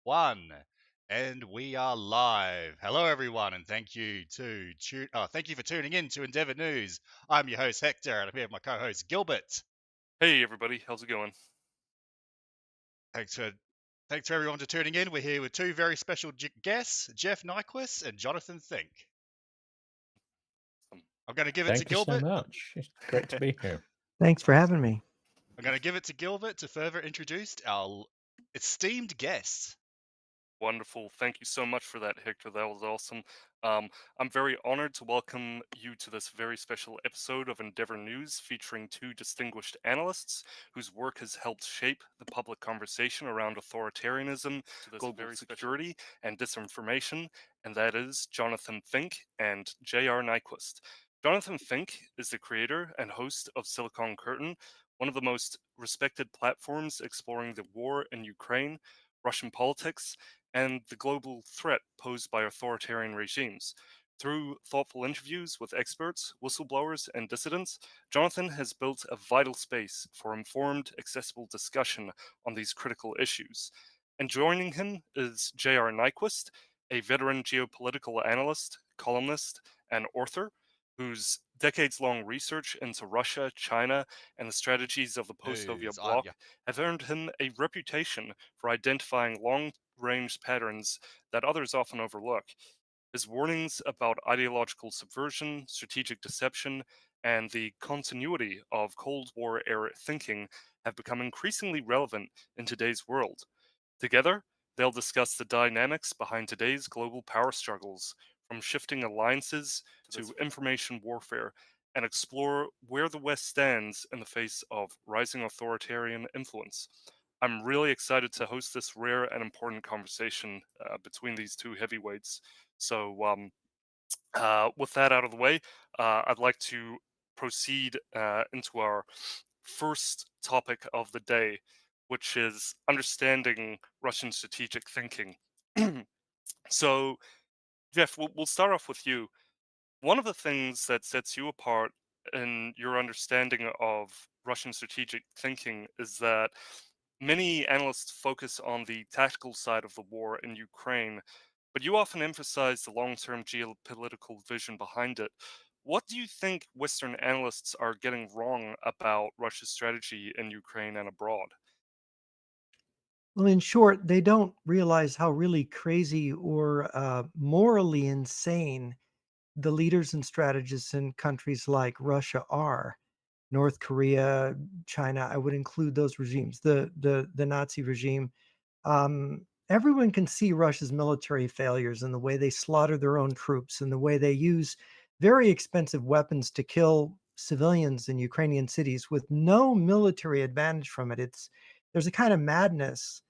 One, and we are live. Hello, everyone, and thank you for tuning in to Endeavour News. I'm your host Hector, and I'm here with my co-host Gilbert. Hey everybody, how's it going? Thanks for thanks for everyone for tuning in. We're here with two very special guests, Jeff Nyquist and Jonathan Fink. Um, I'm going to give it to Thank you so Gilbert. much. It's great to be here. Thanks for having me. I'm going to give it to Gilbert to further introduce our esteemed guests. Wonderful. Thank you so much for that, Hector. That was awesome. I'm very honored to welcome you to this very special episode of Endeavour News featuring two distinguished analysts whose work has helped shape the public conversation around authoritarianism, global security, and disinformation, and that is Jonathan Fink and J.R. Nyquist. Jonathan Fink is the creator and host of Silicon Curtain, one of the most respected platforms exploring the war in Ukraine, Russian politics, and the global threat posed by authoritarian regimes. Through thoughtful interviews with experts, whistleblowers, and dissidents, Jonathan has built a vital space for informed, accessible discussion on these critical issues. And joining him is J.R. Nyquist, a veteran geopolitical analyst, columnist, and author whose decades long research into Russia, China, and the strategies of the post Soviet News, aren't bloc you? have earned him a reputation for identifying long range patterns that others often overlook. His warnings about ideological subversion, strategic deception, and the continuity of Cold War era thinking have become increasingly relevant in today's world. Together, they'll discuss the dynamics behind today's global power struggles, from shifting alliances to information warfare, and explore where the West stands in the face of rising authoritarian influence. I'm really excited to host this rare and important conversation between these two heavyweights. So, with that out of the way, I'd like to proceed into our first topic of the day, which is understanding Russian strategic thinking. So, Jeff, we'll start off with you. One of the things that sets you apart in your understanding of Russian strategic thinking is that many analysts focus on the tactical side of the war in Ukraine, but you often emphasize the long term geopolitical vision behind it. What do you think Western analysts are getting wrong about Russia's strategy in Ukraine and abroad? Well, in short, they don't realize how really crazy or morally insane the leaders and strategists in countries like Russia are. North Korea, China, I would include those regimes. The Nazi regime. Everyone can see Russia's military failures and the way they slaughter their own troops and the way they use very expensive weapons to kill civilians in Ukrainian cities with no military advantage from it. There's a kind of madness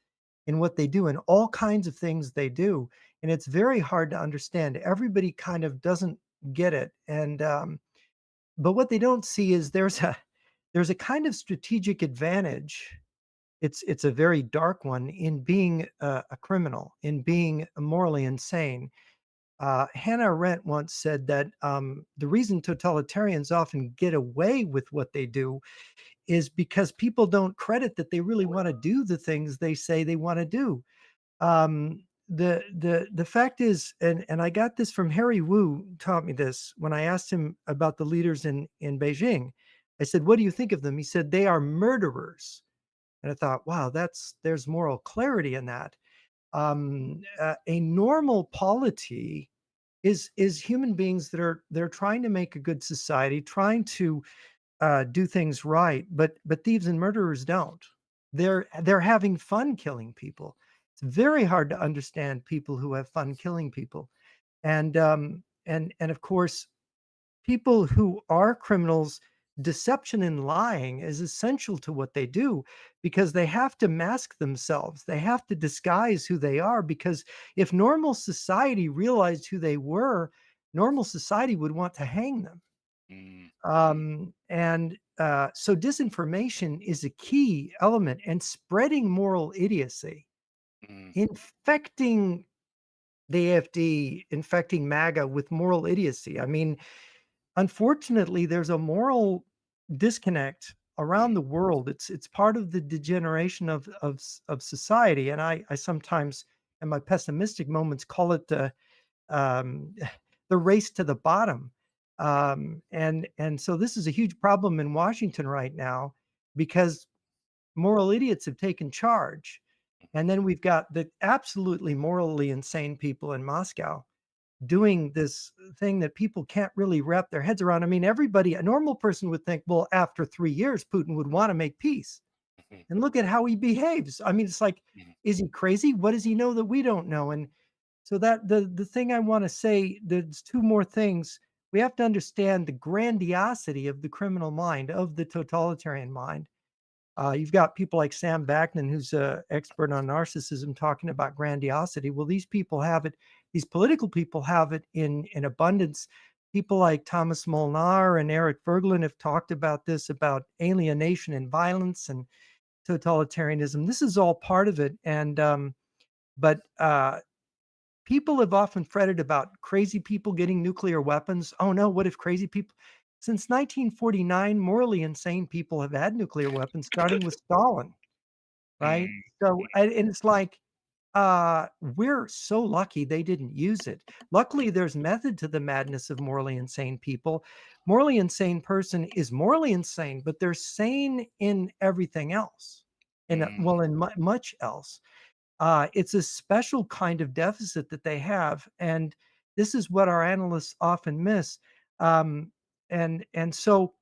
in what they do and all kinds of things they do, and it's very hard to understand. Everybody kind of doesn't get it, and but what they don't see is there's a kind of strategic advantage. It's a very dark one in being a criminal, in being morally insane. Hannah Arendt once said that the reason totalitarians often get away with what they do is because people don't credit that they really want to do the things they say they want to do. The fact is, and I got this from Harry Wu, taught me this when I asked him about the leaders in Beijing. I said, "What do you think of them?" He said, "They are murderers." And I thought, wow, there's moral clarity in that. A normal polity is human beings that are they're trying to make a good society, trying to do things right, but thieves and murderers don't. They're having fun killing people. It's very hard to understand people who have fun killing people, and of course, people who are criminals, deception and lying is essential to what they do because they have to mask themselves. They have to disguise who they are because if normal society realized who they were, normal society would want to hang them. Mm, So disinformation is a key element and spreading moral idiocy, mm, infecting the AfD, infecting MAGA with moral idiocy. I mean, unfortunately, there's a moral disconnect around mm, the world. It's part of the degeneration of society, and I sometimes and my pessimistic moments call it um, the race to the bottom. And so this is a huge problem in Washington right now because moral idiots have taken charge. And then we've got the absolutely morally insane people in Moscow doing this thing that people can't really wrap their heads around. I mean, everybody, a normal person would think, well, after 3 years, Putin would want to make peace. Mhm, And look at how he behaves. I mean, it's like, mhm, is he crazy? What does he know that we don't know? And so that the thing I want to say, there's two more things. We have to understand the grandiosity of the criminal mind, of the totalitarian mind. You've got people like Sam Backman, who's an expert on narcissism, talking about grandiosity. Well, these people have it. These political people have it in abundance. People like Thomas Molnar and Eric Berglund have talked about this, about alienation and violence and totalitarianism. This is all part of it. And but people have often fretted about crazy people getting nuclear weapons. Oh no, what if crazy people? Since 1949, morally insane people have had nuclear weapons, starting with Stalin, right? mm, So, and it's like, we're so lucky they didn't use it. Luckily, there's method to the madness of morally insane people. Morally insane person is morally insane, but they're sane in everything else, in mm, well, in much else. It's a special kind of deficit that they have, and this is what our analysts often miss. Um, and so,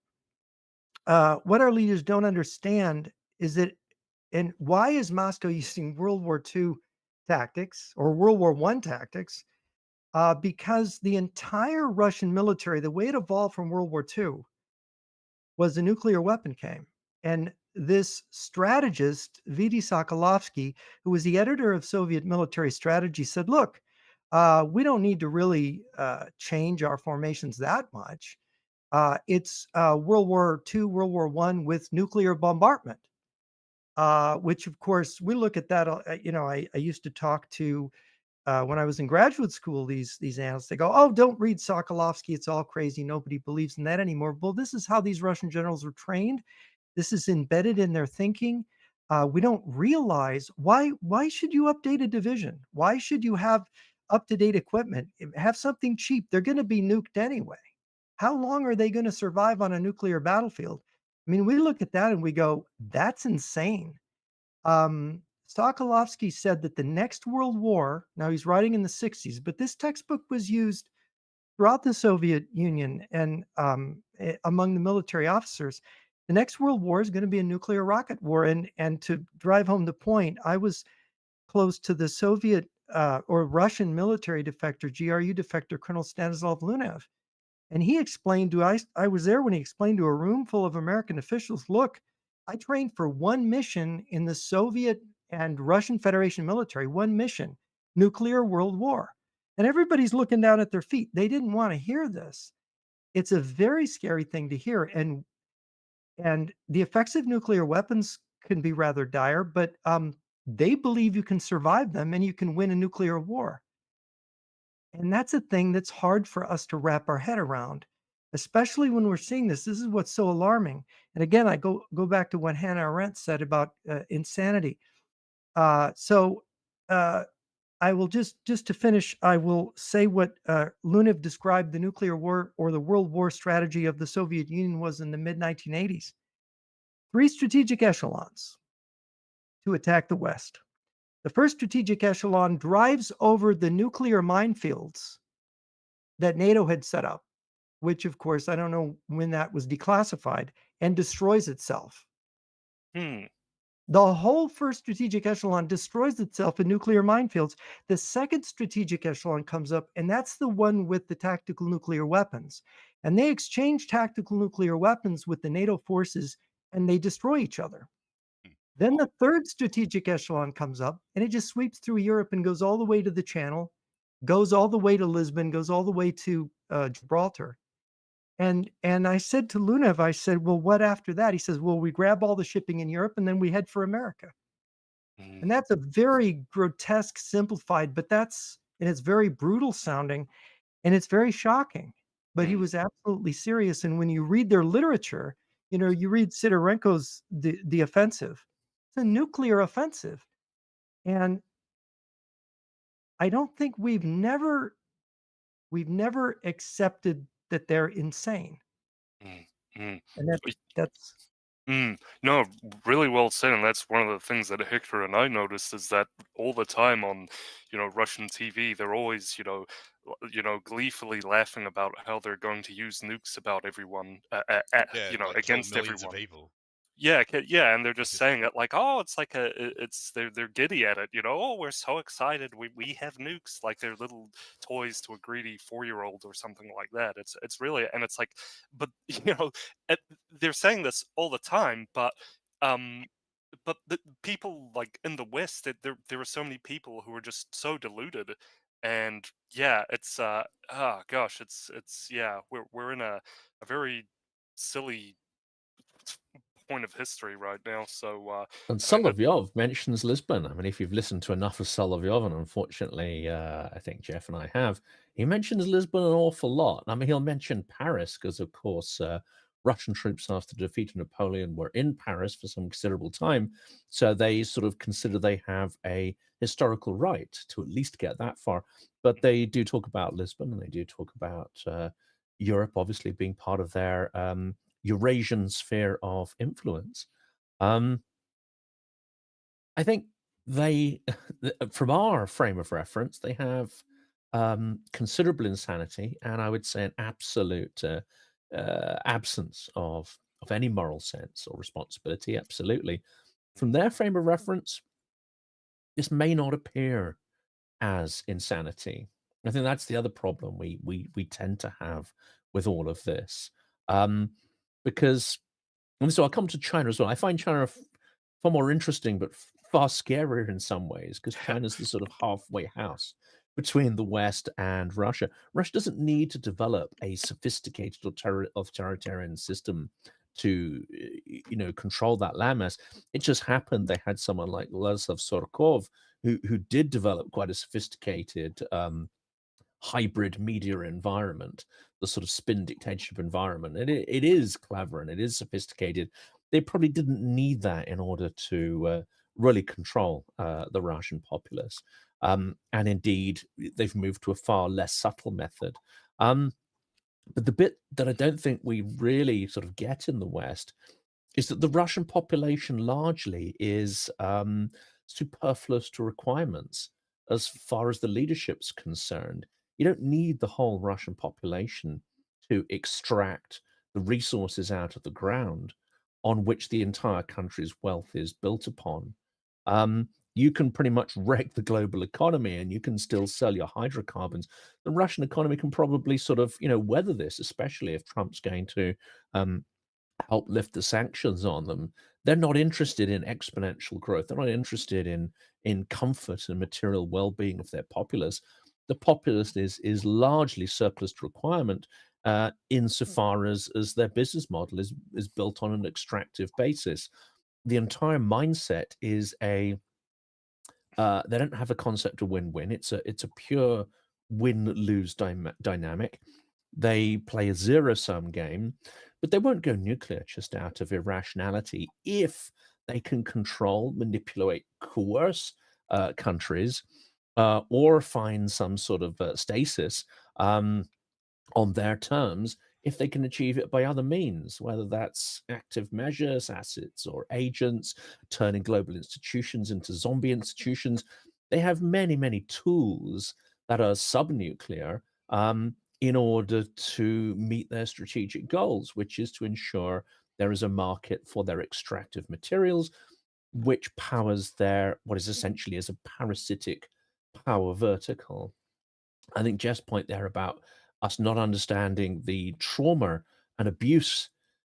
what our leaders don't understand is that, and why is Moscow using World War II tactics or World War I tactics? Because the entire Russian military, the way it evolved from World War II, was a nuclear weapon came. And this strategist, Vidi Sokolovsky, who was the editor of Soviet military strategy, said, look, we don't need to really change our formations that much. It's World War II, World War I with nuclear bombardment, which, of course, we look at that. I used to talk to when I was in graduate school, these analysts, they go, "Oh, don't read Sokolovsky. It's all crazy. Nobody believes in that anymore." Well, this is how these Russian generals were trained. This is embedded in their thinking. We don't realize why should you update a division? Why should you have up-to-date equipment? Have something cheap. They're going to be nuked anyway. How long are they going to survive on a nuclear battlefield? I mean, we look at that and we go, "That's insane." Sokolovsky said that the next world war, now he's writing in the 60s, but this textbook was used throughout the Soviet Union and among the military officers. The next world war is going to be a nuclear rocket war. And to drive home the point, I was close to the Soviet or Russian military defector, GRU defector, Colonel Stanislav Lunev. And he explained to I was there when he explained to a room full of American officials, look, I trained for one mission in the Soviet and Russian Federation military, one mission, nuclear world war. And everybody's looking down at their feet. They didn't want to hear this. It's a very scary thing to hear. And the effects of nuclear weapons can be rather dire, but they believe you can survive them and you can win a nuclear war. And that's a thing that's hard for us to wrap our head around, especially when we're seeing this. This is what's so alarming. And again, I go back to what Hannah Arendt said about insanity. So I will just to finish, I will say what Lunev described the nuclear war or the world war strategy of the Soviet Union was in the mid 1980s. Three strategic echelons to attack the West. The first strategic echelon drives over the nuclear minefields that NATO had set up, which of course, I don't know when that was declassified, and destroys itself. hmm, The whole first strategic echelon destroys itself in nuclear minefields. The second strategic echelon comes up, and that's the one with the tactical nuclear weapons. And they exchange tactical nuclear weapons with the NATO forces, and they destroy each other. mm, Then the third strategic echelon comes up, and it just sweeps through Europe and goes all the way to the Channel, goes all the way to Lisbon, goes all the way to Gibraltar. And I said to Lunev, I said, "Well, what after that?" He says, "Well, we grab all the shipping in Europe and then we head for America." mm, And that's a very grotesque, simplified, but and it's very brutal sounding and it's very shocking. But he mm, was absolutely serious. And when you read their literature, you read Sidorenko's The Offensive. It's a nuclear offensive. And I don't think we've never accepted that they're insane, Mm, mm. and that's No, really well said, and that's one of the things that Hector and I noticed is that all the time on, Russian TV, they're always, gleefully laughing about how they're going to use nukes about everyone, Yeah, and like kill against millions of everyone. people. Yeah, yeah, and they're Like just it's saying it like, oh, it's like it's they're giddy at it, Oh, we're so excited, we have nukes, like they're little toys to a greedy 4-year-old or something like that. It's really, and it's like, but it, they're saying this all the time, um, but the people like in the West, there are so many people who are just so deluded, and yeah, it's oh gosh, it's yeah, we're in a very silly point of history right now. So And I mean, Solovyov mentions Lisbon. I mean, if you've listened to enough of Solovyov, and unfortunately, I think Jeff and I have, he mentions Lisbon an awful lot. I mean, he'll mention Paris because, of course, Russian troops after defeat of Napoleon were in Paris for some considerable time. So they sort of consider they have a historical right to at least get that far. But they do talk about Lisbon, and they do talk about Europe, obviously being part of their Eurasian sphere of influence. Um, I think they, from our frame of reference, they have considerable insanity, and I would say an absolute absence of any moral sense or responsibility. Absolutely, from their frame of reference, this may not appear as insanity. I think that's the other problem we tend to have with all of this, um, because and so I'll come to China as well. I find China far more interesting, but far scarier in some ways, because China's the sort of halfway house between the West and Russia. Russia doesn't need to develop a sophisticated authoritarian system to, control that landmass. It just happened they had someone like Ladislav Surkov who did develop quite a sophisticated hybrid media environment, the sort of spin dictatorship environment. And it is clever and it is sophisticated. They probably didn't need that in order to really control the Russian populace. And indeed, they've moved to a far less subtle method. Um, but the bit that I don't think we really sort of get in the West is that the Russian population largely is superfluous to requirements as far as the leadership's concerned. You don't need the whole Russian population to extract the resources out of the ground on which the entire country's wealth is built upon. You can pretty much wreck the global economy and you can still sell your hydrocarbons. The Russian economy can probably sort of, weather this, especially if Trump's going to um, help lift the sanctions on them. They're not interested in exponential growth. They're not interested in comfort and material well-being of their populace. The populace is largely surplus to requirement, insofar as their business model is built on an extractive basis. The entire mindset is they don't have a concept of win-win. It's a pure win-lose dynamic. They play a zero-sum game, but they won't go nuclear just out of irrationality if they can control, manipulate, coerce countries, or find some sort of stasis. On their terms if they can achieve it by other means, whether that's active measures, assets, or agents, turning global institutions into zombie institutions. They have many, many tools that are subnuclear in order to meet their strategic goals, which is to ensure there is a market for their extractive materials, which powers their what is essentially as a parasitic power vertical. I think Jeff's point there about us not understanding the trauma and abuse,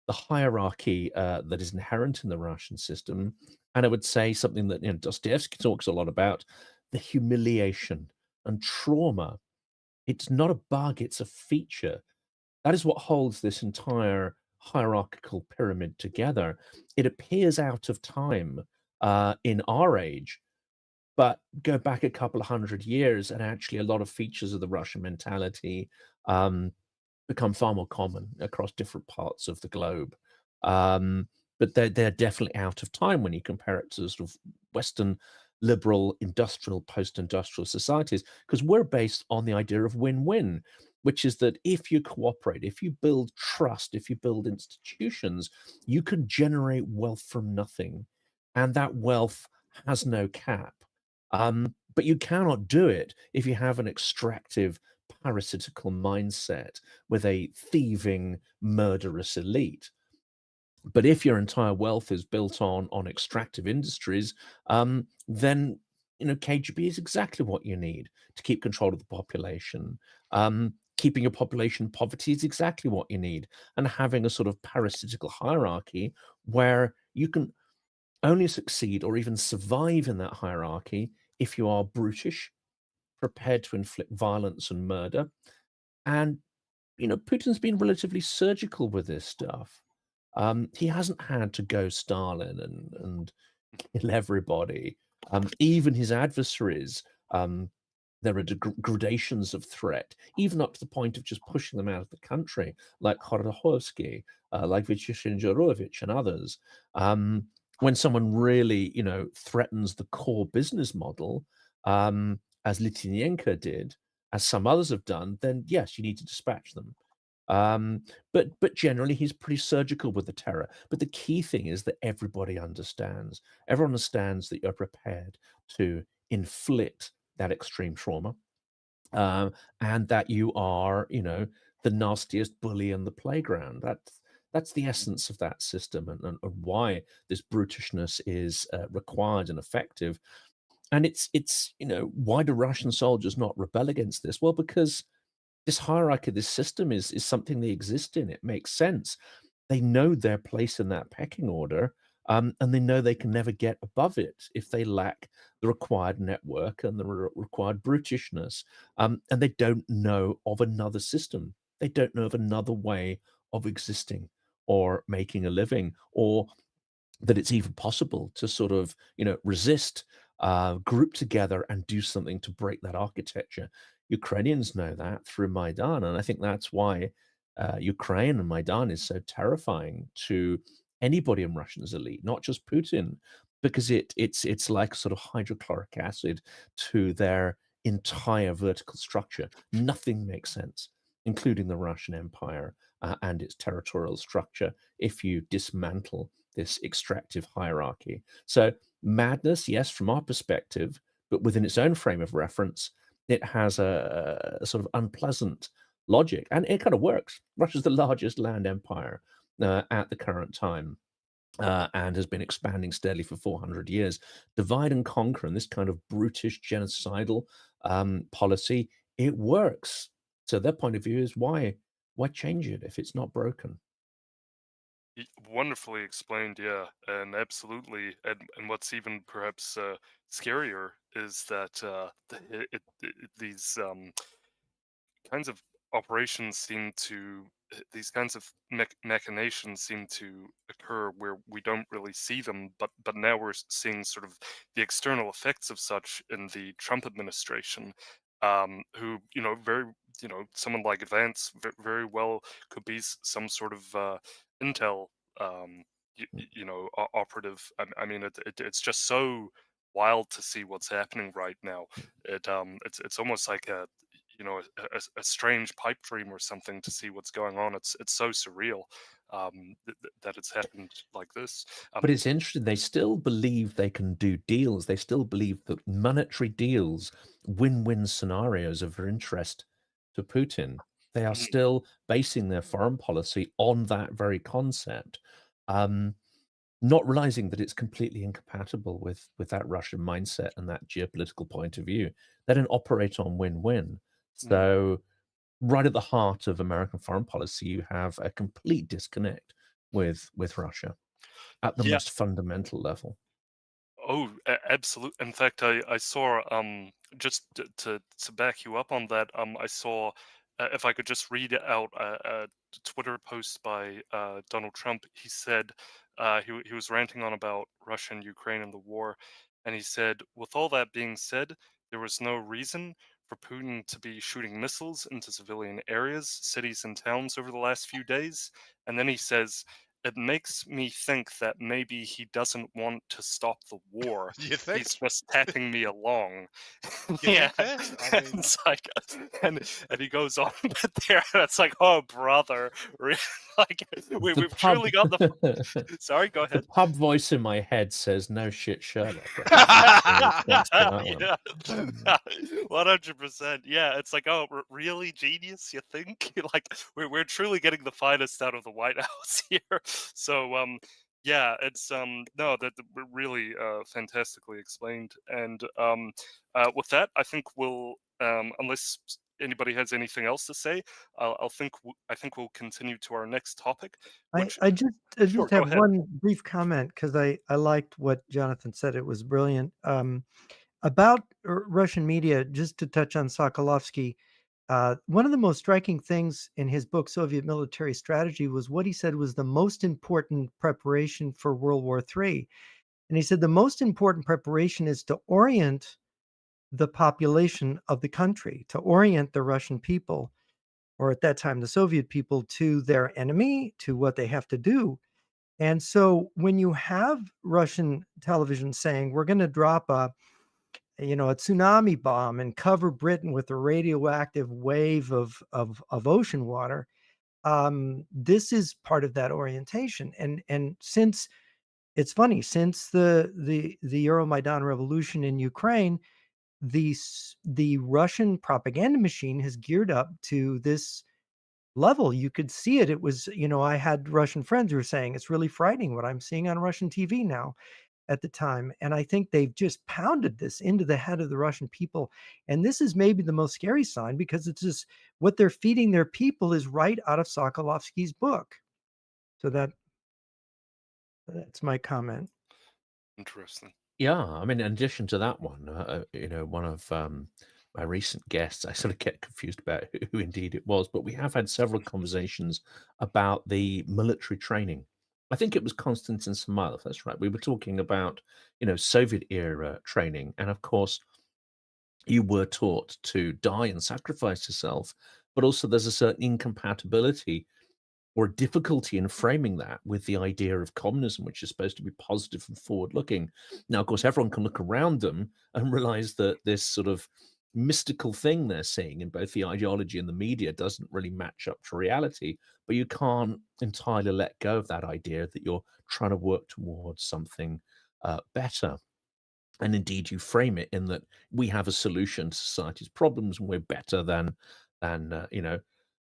the hierarchy that is inherent in the Russian system, and I would say something that Dostoevsky talks a lot about: the humiliation and trauma. It's not a bug; it's a feature. That is what holds this entire hierarchical pyramid together. It appears out of time in our age, but go back a couple of hundred years, and actually a lot of features of the Russian mentality um, become far more common across different parts of the globe. But they're definitely out of time when you compare it to sort of Western liberal, industrial, post-industrial societies, because we're based on the idea of win-win, which is that if you cooperate, if you build trust, if you build institutions, you can generate wealth from nothing, and that wealth has no cap. But you cannot do it if you have an extractive, parasitical mindset with a thieving, murderous elite. But if your entire wealth is built on extractive industries, then KGB is exactly what you need to keep control of the population. Keeping your population in poverty is exactly what you need, and having a sort of parasitical hierarchy where you can only succeed or even survive in that hierarchy if you are brutish, prepared to inflict violence and murder. And Putin's been relatively surgical with this stuff. He hasn't had to go Stalin and kill everybody. Even his adversaries, um, there are gradations of threat, even up to the point of just pushing them out of the country, like Khodorkovsky, like Vyacheslav Jurovich, and others. When someone really, threatens the core business model, as Litvinenko did, as some others have done, then yes, you need to dispatch them. But generally, he's pretty surgical with the terror. But the key thing is that everybody understands. Everyone understands that you're prepared to inflict that extreme trauma, and that you are, the nastiest bully in the playground. That's the essence of that system, and why this brutishness is required and effective. And it's why do Russian soldiers not rebel against this? Well, because this hierarchy, this system is something they exist in. It makes sense. They know their place in that pecking order, and they know they can never get above it if they lack the required network and the required brutishness. And they don't know of another system. They don't know of another way of existing or making a living, or that it's even possible to sort of resist, group together and do something to break that architecture. Ukrainians know that through Maidan, and I think that's why Ukraine and Maidan is so terrifying to anybody in Russia's elite, not just Putin, because it's like sort of hydrochloric acid to their entire vertical structure. Nothing makes sense, including the Russian Empire and its territorial structure, if you dismantle this extractive hierarchy. So madness, yes, from our perspective, but within its own frame of reference, it has a sort of unpleasant logic, and it kind of works. Russia's the largest land empire at the current time. And has been expanding steadily for 400 years. Divide and conquer and this kind of brutish genocidal policy, it works. So their point of view is why change it if it's not broken? Wonderfully explained, yeah, and absolutely. And what's even perhaps scarier is that these kinds of operations seem to these kinds of machinations seem to occur where we don't really see them, but now we're seeing sort of the external effects of such in the Trump administration, who very someone like Vance very well could be some sort of intel operative. I mean it's just so wild to see what's happening right now. It's almost like a strange pipe dream or something to see what's going on. It's so surreal, that it's happened like this. But it's interesting, they still believe they can do deals. They still believe that monetary deals, win-win scenarios are of interest to Putin. They are Mhm. still basing their foreign policy on that very concept, um, not realizing that it's completely incompatible with that Russian mindset and that geopolitical point of view. They don't operate on win-win. Mm. So right at the heart of American foreign policy, you have a complete disconnect with Russia at the Yeah. most fundamental level. Oh, absolute. In fact, I saw just to back you up on that. I saw, if I could just read out a Twitter post by Donald Trump. He said he was ranting on about Russia and Ukraine and the war, and he said, with all that being said, there was no reason for Putin to be shooting missiles into civilian areas, cities, and towns over the last few days. And then he says, it makes me think that maybe he doesn't want to stop the war. You He's think? just tagging me along. You Yeah, think that? I and mean, it's like, and he goes on a bit there, and it's like, oh brother, like The we've pub, truly got the. Sorry, go the ahead. pub voice in my head says, "No shit, Sherlock." I think is the response to that one. Yeah, 100%. Yeah, it's like, oh, really, genius? You think? Like, we're truly getting the finest out of the White House here. So, yeah, it's no, that really fantastically explained. And with that, I think we'll unless anybody has anything else to say, I think we'll continue to our next topic, I, which I just I sure, just go have ahead. one brief comment because I liked what Jonathan said. It was brilliant. About Russian media, just to touch on Sokolovsky, one of the most striking things in his book, Soviet Military Strategy, was what he said was the most important preparation for World War III. And he said the most important preparation is to orient the population of the country, to orient the Russian people, or at that time, the Soviet people, to their enemy, to what they have to do. And so when you have Russian television saying, we're going to drop a tsunami bomb and cover Britain with a radioactive wave of ocean water. This is part of that orientation, and since it's funny, since the Euromaidan revolution in Ukraine, the Russian propaganda machine has geared up to this level. You could see it. It was, I had Russian friends who were saying it's really frightening what I'm seeing on Russian TV now at the time. And I think they've just pounded this into the head of the Russian people. And this is maybe the most scary sign because it's just what they're feeding their people is right out of Sokolovsky's book. So that's my comment. Interesting. Yeah, I mean, in addition to that one, one of my recent guests, I sort of get confused about who indeed it was, but we have had several conversations about the military training. I think it was Konstantin Samoilov. That's right. We were talking about, Soviet era training, and of course, you were taught to die and sacrifice yourself, but also there's a certain incompatibility or difficulty in framing that with the idea of communism, which is supposed to be positive and forward looking. Now, of course, everyone can look around them and realize that this sort of mystical thing they're seeing in both the ideology and the media doesn't really match up to reality. But you can't entirely let go of that idea that you're trying to work towards something better. And indeed, you frame it in that we have a solution to society's problems and we're better than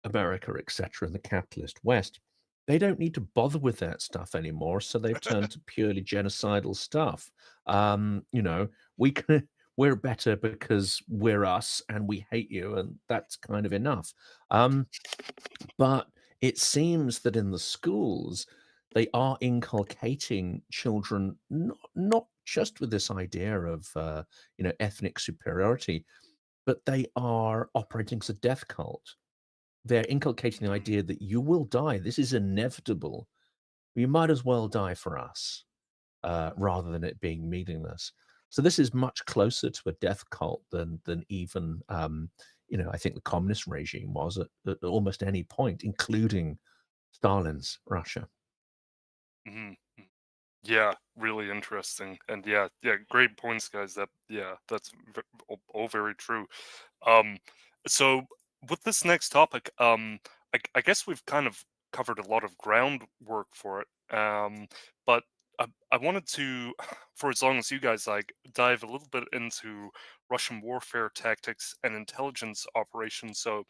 America, etc., and the capitalist West. They don't need to bother with that stuff anymore, so they've turned to purely genocidal stuff. We can, we're better because we're us and we hate you, and that's kind of enough. But it seems that in the schools, they are inculcating children not just with this idea of ethnic superiority, but they are operating as a death cult. They're inculcating the idea that you will die. This is inevitable. You might as well die for us, rather than it being meaningless. So this is much closer to a death cult than even I think the communist regime was at almost any point, including Stalin's Russia. Mhm. Yeah, really interesting. And yeah, yeah, great points, guys. That's all very true. Um, so with this next topic, I guess we've kind of covered a lot of groundwork for it. But I wanted to, for as long as you guys like, dive a little bit into Russian warfare tactics and intelligence operations. So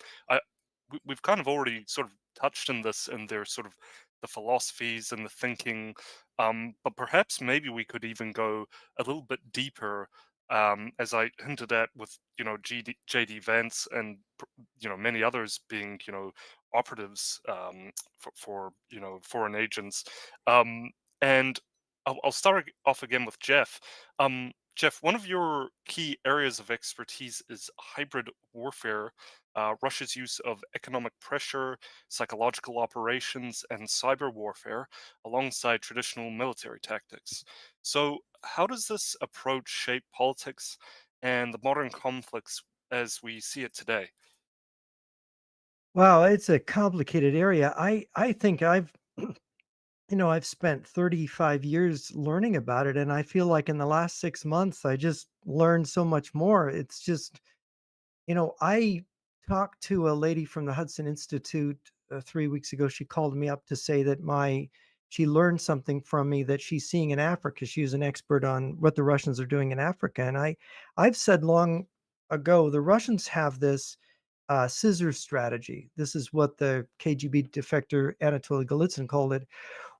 we've kind of already sort of touched on this and their sort of the philosophies and the thinking, but perhaps maybe we could even go a little bit deeper, as I hinted at with JD Vance and many others being operatives, for foreign agents, and I'll start off again with Jeff. Jeff, one of your key areas of expertise is hybrid warfare, Russia's use of economic pressure, psychological operations, and cyber warfare alongside traditional military tactics. So, how does this approach shape politics and the modern conflicts as we see it today? Wow, it's a complicated area. I think I've I've spent 35 years learning about it, and I feel like in the last 6 months, I just learned so much more. It's just, I talked to a lady from the Hudson Institute 3 weeks ago. She called me up to say that she learned something from me that she's seeing in Africa. She's an expert on what the Russians are doing in Africa. And I've said long ago, the Russians have this scissor strategy. This is what the KGB defector Anatoly Golitsyn called it,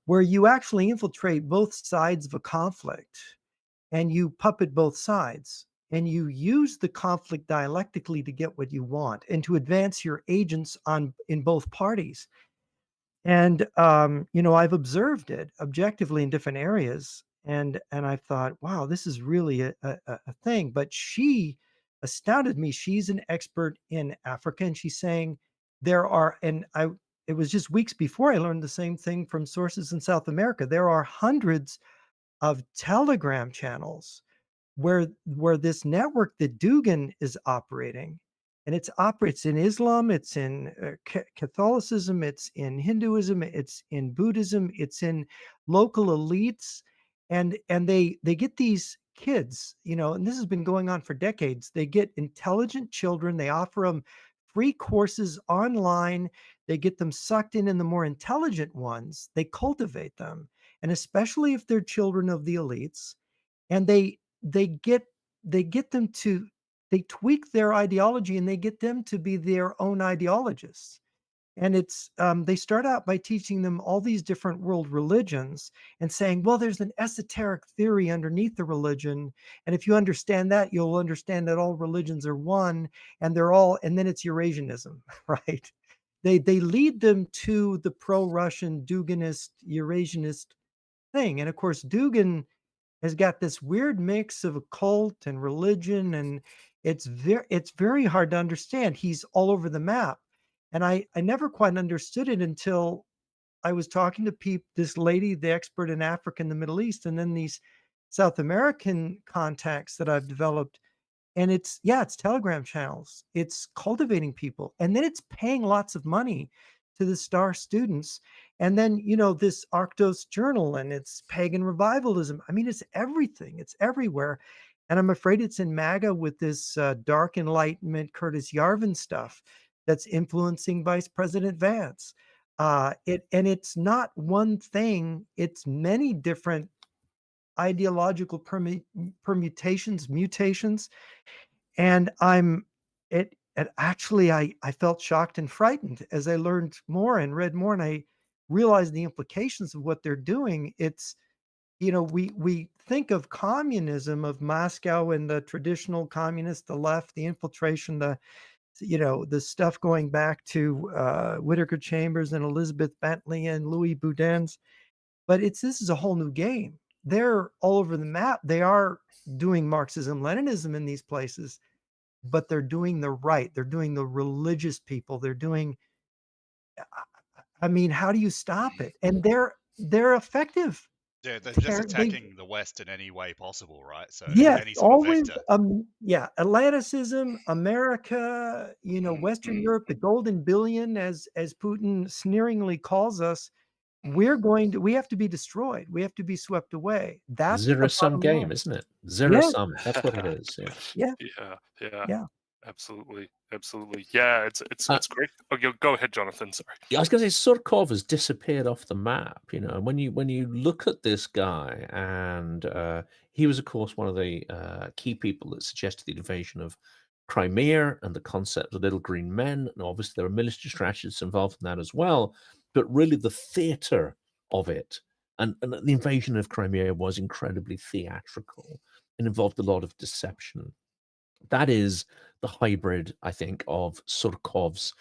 where you actually infiltrate both sides of a conflict and you puppet both sides and you use the conflict dialectically to get what you want and to advance your agents on in both parties. And I've observed it objectively in different areas, and I thought, wow, this is really a thing. But she astounded me. She's an expert in Africa, and she's saying there are, and I it was just weeks before I learned the same thing from sources in South America. There are hundreds of Telegram channels where this network that Dugan is operating, and it operates in Islam, it's in Catholicism, it's in Hinduism, it's in Buddhism, it's in local elites, and they get these kids, and this has been going on for decades. They get intelligent children, they offer them free courses online, they get them sucked in the more intelligent ones, they cultivate them, and especially if they're children of the elites, and they get they get them to they tweak their ideology and they get them to be their own ideologists. And they start out by teaching them all these different world religions and saying, well, there's an esoteric theory underneath the religion, and if you understand that, you'll understand that all religions are one, and they're all, and then it's Eurasianism, right? They lead them to the pro-Russian Duganist Eurasianist thing. And of course, Dugan has got this weird mix of occult and religion, and it's very hard to understand. He's all over the map. And I never quite understood it until I was talking to this lady, the expert in Africa and the Middle East, and then these South American contacts that I've developed. And it's Telegram channels. It's cultivating people. And then it's paying lots of money to the star students. And then, this Arctos journal and it's pagan revivalism. I mean, it's everything. It's everywhere. And I'm afraid it's in MAGA with this dark enlightenment Curtis Yarvin stuff that's influencing Vice President Vance. It's not one thing, it's many different ideological permutations, mutations, and actually, I felt shocked and frightened as I learned more and read more, and I realized the implications of what they're doing. We think of communism, of Moscow and the traditional communist, the left, the infiltration, the stuff going back to Whittaker Chambers and Elizabeth Bentley and Louis Boudin's, but this is a whole new game. They're all over the map. They are doing Marxism, Leninism in these places, but they're doing the right. They're doing the religious people. They're doing, I mean, how do you stop it? And they're effective. Yeah, they're just They attacking the West in any way possible, right? So Yes, any sort of always, vector. yeah, Atlanticism, America, Western Europe, the golden billion, as Putin sneeringly calls us, we have to be destroyed. We have to be swept away. That's the Zero sum bottom game, line. isn't it? Zero Yes, sum. That's what it is. Yeah. yeah, Yeah, yeah, yeah. absolutely, absolutely. Yeah, it's Uh, it's great. Oh, go ahead, Jonathan. Sorry. Yeah, I was going to say Surkov has disappeared off the map. And when you look at this guy, and he was, of course, one of the key people that suggested the invasion of Crimea and the concept of little green men. And obviously, there are military strategists involved in that as well. But really, the theater of it and the invasion of Crimea was incredibly theatrical and involved a lot of deception. That is the hybrid, I think, of Surkov's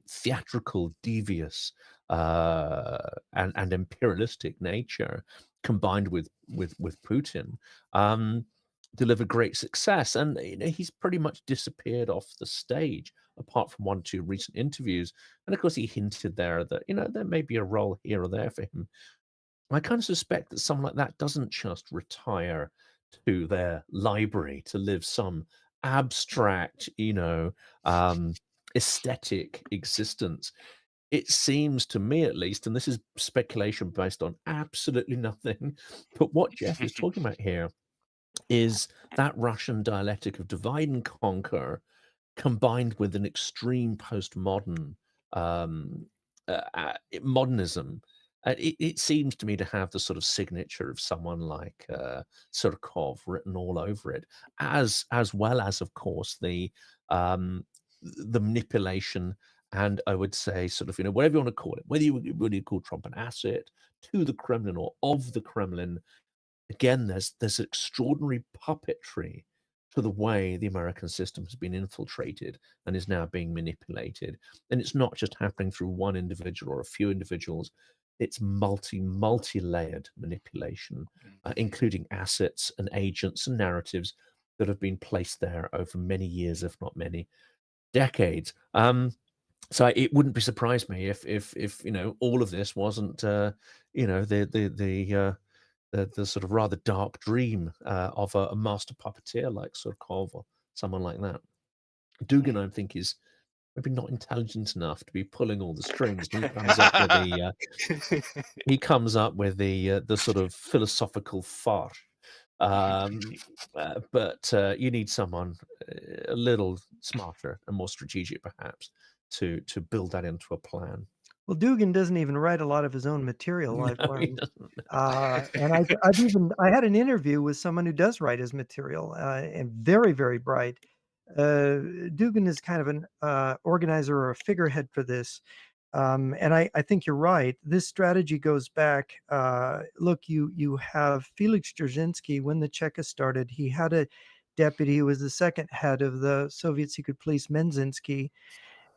theatrical, devious, and imperialistic nature, combined with Putin, delivered great success. And he's pretty much disappeared off the stage, apart from one or two recent interviews. And of course, he hinted there that there may be a role here or there for him. I kind of suspect that someone like that doesn't just retire to their library to live some abstract, aesthetic existence. it seems to me at least, and this is speculation based on absolutely nothing, but what Jeff is talking about here is that Russian dialectic of divide and conquer combined with an extreme postmodern modernism. It seems to me to have the sort of signature of someone like Surkov written all over it, as well as, of course, the manipulation and I would say sort of, whatever you want to call it, whether you call Trump an asset to the Kremlin or of the Kremlin. Again, there's extraordinary puppetry to the way the American system has been infiltrated and is now being manipulated. And it's not just happening through one individual or a few individuals. It's multi-layered manipulation, including assets and agents and narratives that have been placed there over many years, if not many decades. So it wouldn't be surprised me if all of this wasn't the sort of rather dark dream of a master puppeteer like Surkov or someone like that. Dugan, I think, is maybe not intelligent enough to be pulling all the strings. And he comes up with the sort of philosophical fart. But you need someone a little smarter and more strategic, perhaps, to build that into a plan. Well, Dugan doesn't even write a lot of his own material, I've No, he learned. doesn't. And I had an interview with someone who does write his material, and very, very bright. Dugan is kind of an organizer or a figurehead for this. And I think you're right. This strategy goes back. Look, you have Felix Dzerzhinsky when the Cheka started. He had a deputy who was the second head of the Soviet secret police, Menzinsky,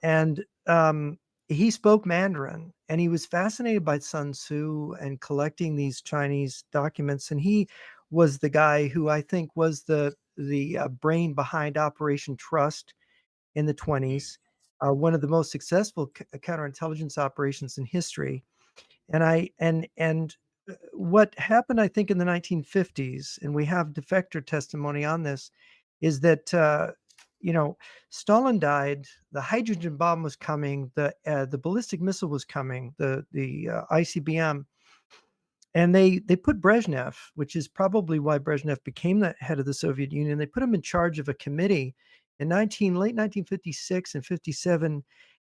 and he spoke Mandarin, and he was fascinated by Sun Tzu and collecting these Chinese documents. And he was the guy who I think was the brain behind Operation Trust in the 20s, one of the most successful counterintelligence operations in history. And what happened, I think, in the 1950s, and we have defector testimony on this, is that Stalin died, the hydrogen bomb was coming, the ballistic missile was coming, the ICBM, and they put Brezhnev, which is probably why Brezhnev became the head of the Soviet Union. They put him in charge of a committee in late 1956 and 57,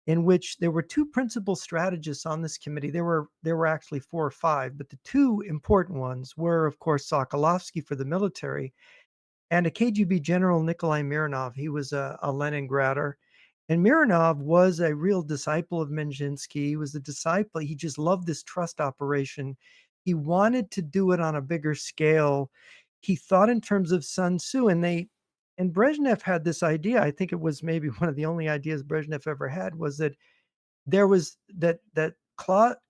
in which there were two principal strategists on this committee. There were actually four or five, but the two important ones were, of course, Sokolovsky for the military and a KGB general, Nikolai Mironov. He was a Leningrader. And Mironov was a real disciple of Menzinsky. He was a disciple. He just loved this trust operation. He wanted to do it on a bigger scale. He thought in terms of Sun Tzu, and Brezhnev had this idea. I think it was maybe one of the only ideas Brezhnev ever had, was that there was that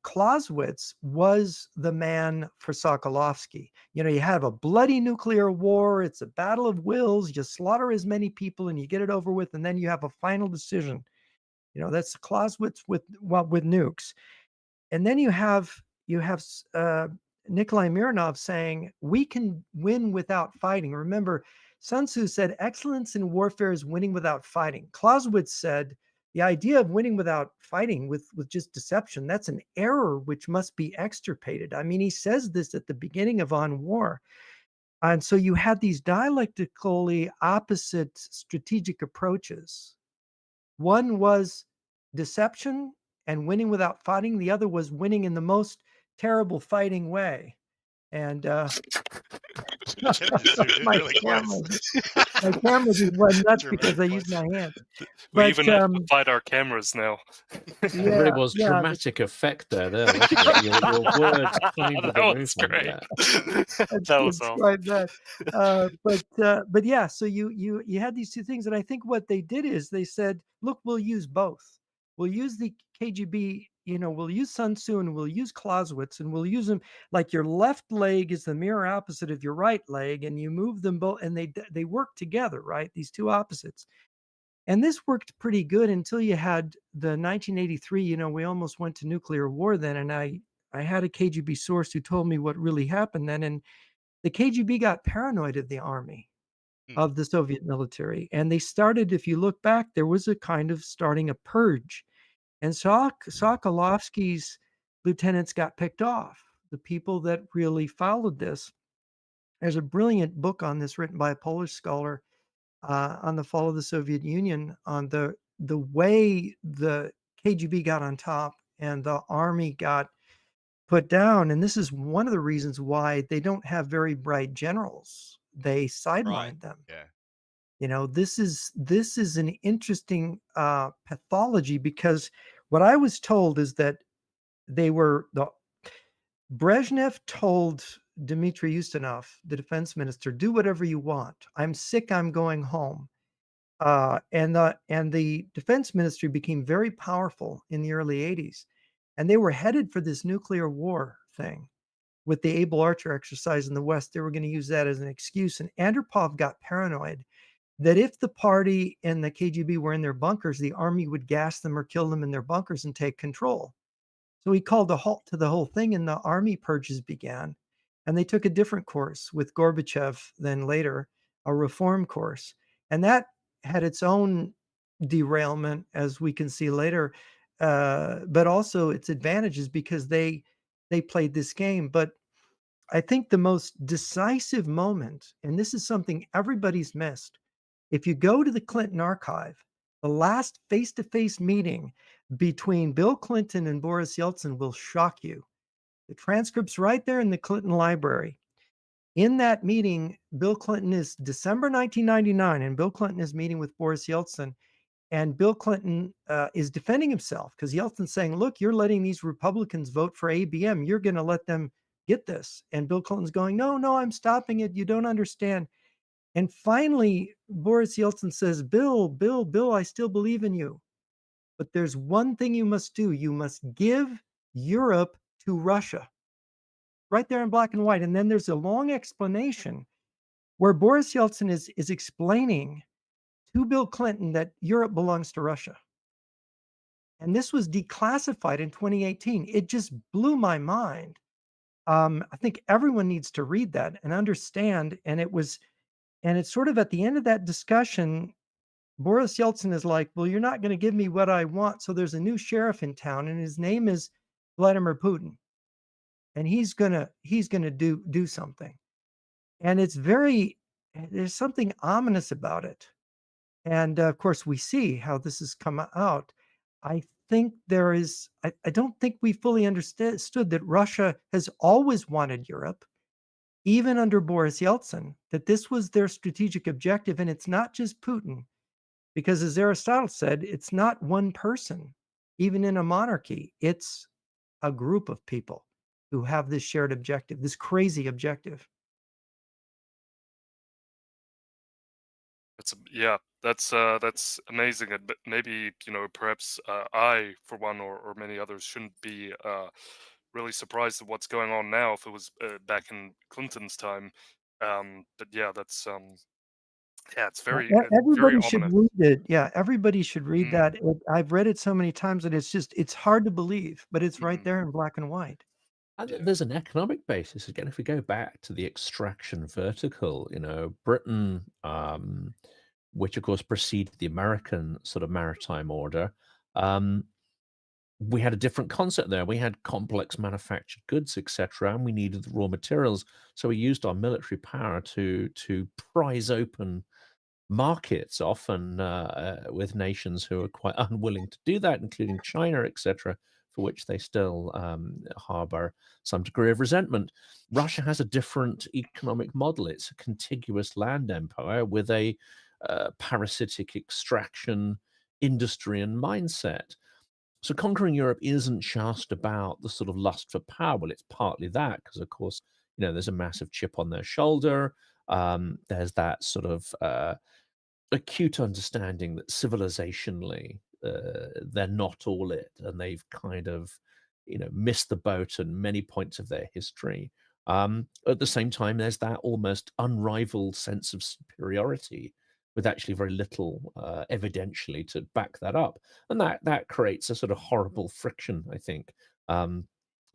Clausewitz was the man for Sokolovsky. You have a bloody nuclear war. It's a battle of wills. You slaughter as many people and you get it over with, and then you have a final decision. That's Clausewitz with nukes. And then you have Nikolai Mironov saying, we can win without fighting. Remember, Sun Tzu said, excellence in warfare is winning without fighting. Clausewitz said, the idea of winning without fighting with just deception, that's an error which must be extirpated. I mean, he says this at the beginning of On War. And so you had these dialectically opposite strategic approaches. One was deception and winning without fighting. The other was winning in the most terrible fighting way. And my Really close. camera just went nuts because I Dramatic used my hands. We But even have to fight our cameras now. It really was yeah, dramatic effect there, wasn't it? Your words kind of That the was movement great. there. That was awesome. describe that. But yeah, so you had these two things, and I think what they did is they said, look, we'll use both. We'll use the KGB, we'll use Sun Tzu and we'll use Clausewitz, and we'll use them like your left leg is the mirror opposite of your right leg, and you move them both, and they work together, right? These two opposites. And this worked pretty good until you had the 1983, we almost went to nuclear war then, and I had a KGB source who told me what really happened then, and the KGB got paranoid of the army, of the Soviet military, and they started, if you look back, there was a kind of starting a purge. And Sokolovsky's lieutenants got picked off, the people that really followed this. There's a brilliant book on this written by a Polish scholar on the fall of the Soviet Union, on the way the KGB got on top and the army got put down. And this is one of the reasons why they don't have very bright generals. They Right. sidelined them. Yeah. This is an interesting pathology, because what I was told is that they were the Brezhnev told Dmitry Ustinov, the defense minister, "Do whatever you want. I'm sick. I'm going home." And the defense ministry became very powerful in the early 80s, and they were headed for this nuclear war thing with the Able Archer exercise in the West. They were going to use that as an excuse, and Andropov got paranoid that if the party and the KGB were in their bunkers, the army would gas them or kill them in their bunkers and take control. So he called a halt to the whole thing, and the army purges began. And they took a different course with Gorbachev, then later, a reform course. And that had its own derailment, as we can see later, but also its advantages, because they played this game. But I think the most decisive moment, and this is something everybody's missed, if you go to the Clinton archive, the last face to face meeting between Bill Clinton and Boris Yeltsin will shock you. The transcript's right there in the Clinton library. In that meeting, Bill Clinton is December 1999, and Bill Clinton is meeting with Boris Yeltsin. And Bill Clinton is defending himself, because Yeltsin's saying, "Look, you're letting these Republicans vote for ABM. You're going to let them get this." And Bill Clinton's going, "No, no, I'm stopping it. You don't understand." And finally, Boris Yeltsin says, "Bill, Bill, Bill, I still believe in you. But there's one thing you must do. You must give Europe to Russia." Right there in black and white. And then there's a long explanation where Boris Yeltsin is explaining to Bill Clinton that Europe belongs to Russia. And this was declassified in 2018. It just blew my mind. I think everyone needs to read that and understand. And it's sort of at the end of that discussion, Boris Yeltsin is like, "Well, you're not going to give me what I want. So there's a new sheriff in town, and his name is Vladimir Putin, and he's gonna do something." And there's something ominous about it. And of course, we see how this has come out. I think I don't think we fully understood that Russia has always wanted Europe, even under Boris Yeltsin, that this was their strategic objective. And it's not just Putin. Because as Aristotle said, it's not one person, even in a monarchy. It's a group of people who have this shared objective, this crazy objective. Yeah, that's amazing, and maybe perhaps I, for one, or many others, shouldn't be really surprised at what's going on now if it was back in Clinton's time. But yeah, that's yeah, it's very Everybody should ominous. read it. Yeah, everybody should read Mm, that. I've read it so many times that it's hard to believe, but it's right mhm, there in black and white. And yeah. there's an economic basis again. If we go back to the extraction vertical, Britain, which of course preceded the American sort of maritime order, um, we had a different concept there. We had complex manufactured goods, etc., and we needed the raw materials. So we used our military power to prise open markets, often with nations who are quite unwilling to do that, including China, etc., for which they still harbor some degree of resentment. Russia has a different economic model. It's a contiguous land empire with a parasitic extraction industry and mindset. So conquering Europe isn't just about the sort of lust for power. Well, it's partly that because, of course, there's a massive chip on their shoulder. There's that sort of acute understanding that civilizationally they're not all it, and they've kind of missed the boat at many points of their history. At the same time, there's that almost unrivaled sense of superiority with actually very little evidentially to back that up, and that creates a sort of horrible friction, I think.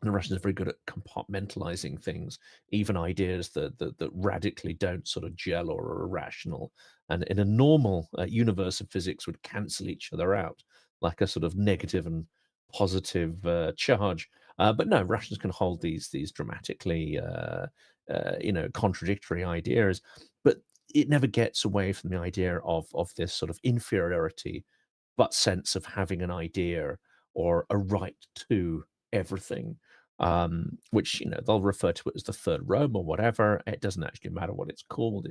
The Russians are very good at compartmentalizing things, even ideas that radically don't sort of gel or are irrational, and in a normal universe of physics would cancel each other out like a sort of negative and positive charge. But no, Russians can hold these dramatically, contradictory ideas, but it never gets away from the idea of this sort of inferiority, but sense of having an idea or a right to everything. Which they'll refer to it as the third Rome or whatever. It doesn't actually matter what it's called.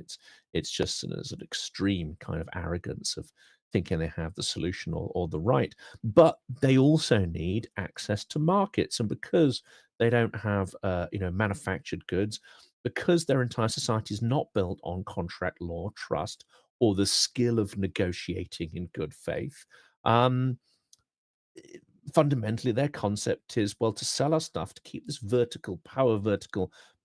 It's just as an extreme kind of arrogance of thinking they have the solution or the right. But they also need access to markets, and because they don't have manufactured goods, because their entire society is not built on contract law, trust, or the skill of negotiating in good faith. Um, Fundamentally, their concept is, well, to sell us stuff to keep this vertical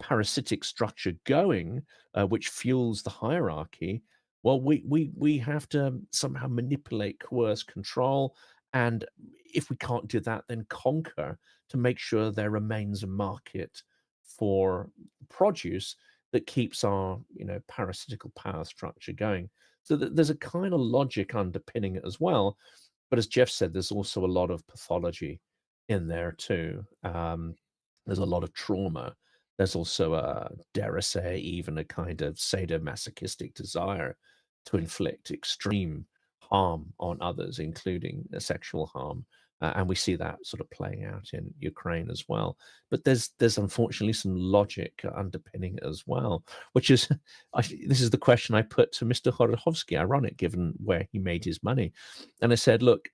parasitic structure going, which fuels the hierarchy. Well, we have to somehow manipulate, coerce, control, and if we can't do that, then conquer to make sure there remains a market for produce that keeps our parasitical power structure going. So there's a kind of logic underpinning it as well, but as Jeff said, there's also a lot of pathology in there too. There's a lot of trauma. There's also a, dare I say, even a kind of sadomasochistic desire to inflict extreme harm on others, including sexual harm. And we see that sort of playing out in Ukraine as well. But there's unfortunately some logic underpinning it as well, which is this is the question I put to Mr. Horodovsky, ironic given where he made his money. And I said, look,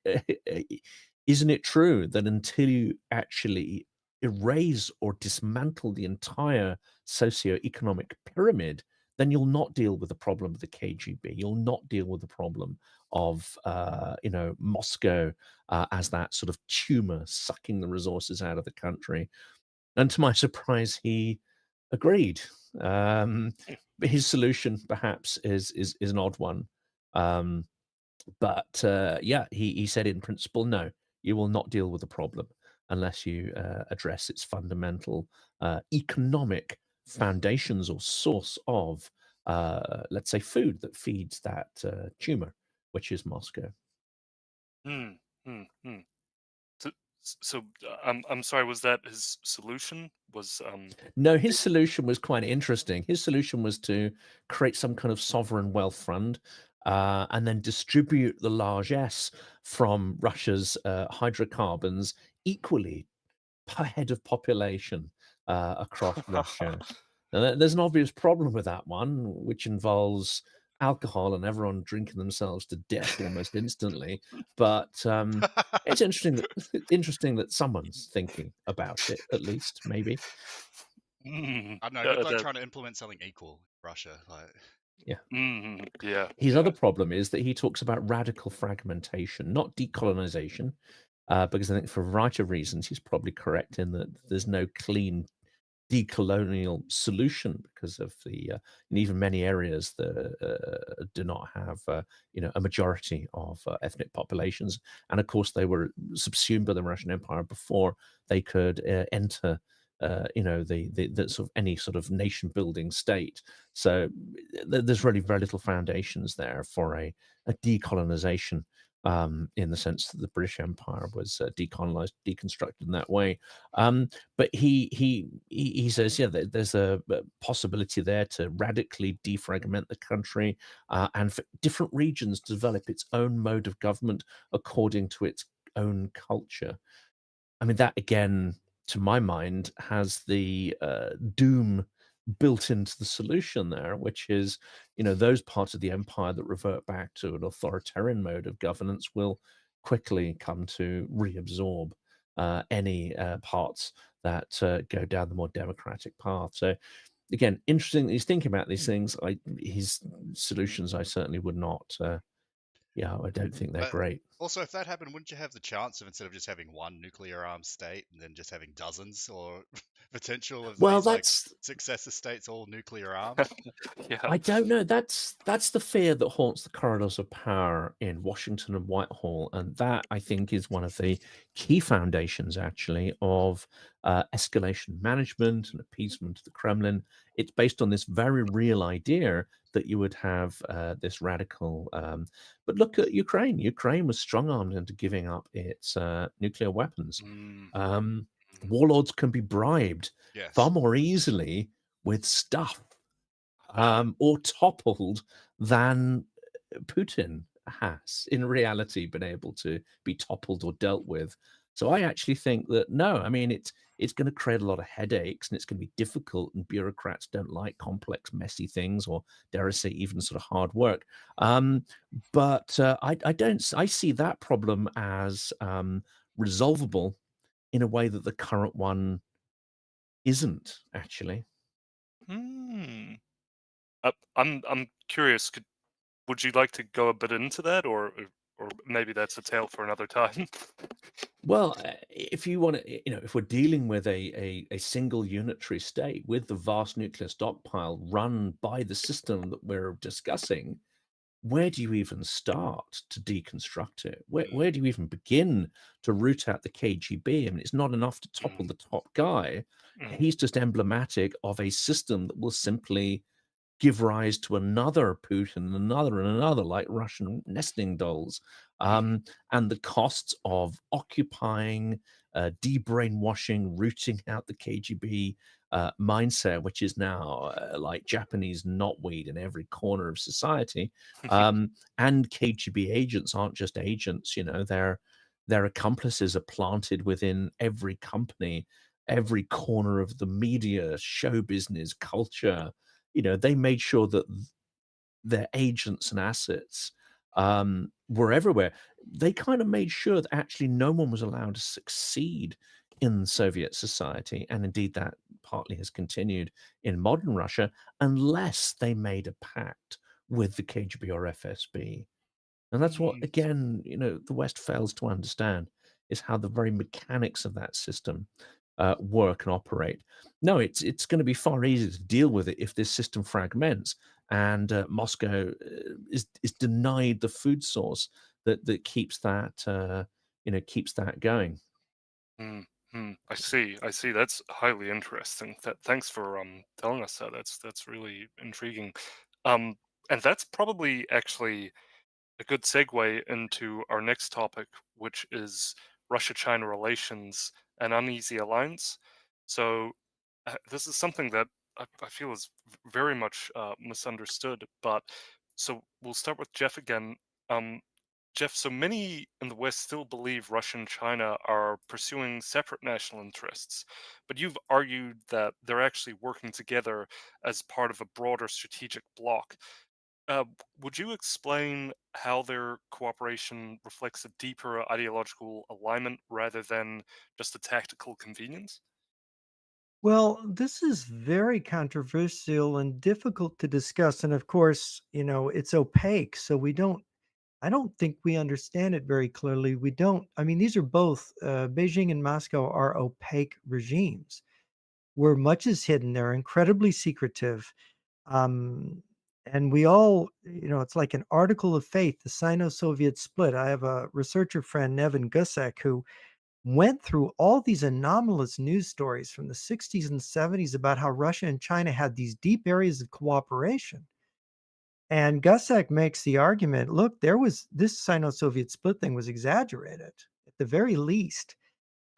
isn't it true that until you actually erase or dismantle the entire socio-economic pyramid, then you'll not deal with the problem of the KGB. You'll not deal with the problem of, Moscow as that sort of tumor sucking the resources out of the country. And to my surprise, he agreed. But his solution, perhaps, is an odd one. Um, but yeah, he said in principle, no, you will not deal with the problem unless you address its fundamental economic foundations or source of, let's say, food that feeds that tumor, which is Moscow. Hmm. Hmm. Hmm. So, I'm sorry. Was that his solution? No, his solution was quite interesting. His solution was to create some kind of sovereign wealth fund, and then distribute the largesse from Russia's hydrocarbons equally per head of population across Russia. Now, there's an obvious problem with that one, which involves alcohol and everyone drinking themselves to death almost instantly. But it's interesting that someone's thinking about it, at least, maybe. Mm, I don't know. Good that, luck that, trying to implement something equal, Russia. Like, Yeah. yeah. His Yeah. other problem is that he talks about radical fragmentation, not decolonization, because I think for a variety of reasons he's probably correct in that there's no clean decolonial solution because of the in even many areas that do not have a majority of ethnic populations, and of course they were subsumed by the Russian Empire before they could enter the sort of any sort of nation building state. So there's really very little foundations there for a decolonization, in the sense that the British Empire was decolonized, deconstructed in that way. But he says, yeah, there's a possibility there to radically defragment the country, and for different regions to develop its own mode of government according to its own culture. I mean, that again, to my mind, has the doom built into the solution there, which is, those parts of the empire that revert back to an authoritarian mode of governance will quickly come to reabsorb any parts that go down the more democratic path. So, again, interesting that he's thinking about these things. His solutions, I certainly would not. Yeah, I don't think they're but great. also, if that happened, wouldn't you have the chance of, instead of just having one nuclear armed state and then just having dozens or potential of Well, these like that's successor states all nuclear armed? Yeah. I don't know. That's the fear that haunts the corridors of power in Washington and Whitehall, and that I think is one of the key foundations, actually, of escalation management and appeasement of the Kremlin. It's based on this very real idea that you would have this radical. But look at Ukraine. Ukraine was strong-armed into giving up its nuclear weapons. Mm, Um, mm. warlords can be bribed far Yes. more easily with stuff, or toppled than Putin has in reality been able to be toppled or dealt with. So I actually think that no, I mean it's going to create a lot of headaches and it's going to be difficult, and bureaucrats don't like complex, messy things, or dare I say, even sort of hard work. But I don't. I see that problem as resolvable in a way that the current one isn't actually. Hmm. I'm curious. Would you like to go a bit into that, or maybe that's a tale for another time? Well, if you want to, if we're dealing with a single unitary state with the vast nuclear stockpile run by the system that we're discussing, where do you even start to deconstruct it? Where do you even begin to root out the KGB? I mean, it's not enough to topple Mm, the top guy. mm, He's just emblematic of a system that will simply give rise to another Putin and another, like Russian nesting dolls. mm, And the costs of occupying, de-brainwashing, rooting out the KGB mindset, which is now like Japanese knotweed in every corner of society. And KGB agents aren't just agents, their accomplices are planted within every company, every corner of the media, show business, culture. They made sure that their agents and assets were everywhere. They kind of made sure that actually no one was allowed to succeed in Soviet society, and indeed that partly has continued in modern Russia, unless they made a pact with the KGB or FSB. And that's what, mm, again, the West fails to understand, is how the very mechanics of that system work and operate. No, it's going to be far easier to deal with it if this system fragments and Moscow is denied the food source that keeps that going. mm, mm. I see. I see. That's highly interesting. Thanks for telling us that. That's really intriguing. Um, and that's probably actually a good segue into our next topic, which is Russia-China relations and uneasy alliance. So this is something that I feel is very much misunderstood. But so we'll start with Jeff again. Um, Jeff, so many in the West still believe Russia and China are pursuing separate national interests, but you've argued that they're actually working together as part of a broader strategic bloc. Uh, would you explain how their cooperation reflects a deeper ideological alignment rather than just a tactical convenience? Well, this is very controversial and difficult to discuss. And of course, it's opaque. So I don't think we understand it very clearly. We don't, I mean, these are both, Beijing and Moscow are opaque regimes where much is hidden. They're incredibly secretive. Um, and we all, it's like an article of faith, the Sino Soviet split. I have a researcher friend, Nevin Gusek, who went through all these anomalous news stories from the 60s and 70s about how Russia and China had these deep areas of cooperation. And Gusek makes the argument, look, there was this Sino-Soviet split thing was exaggerated at the very least.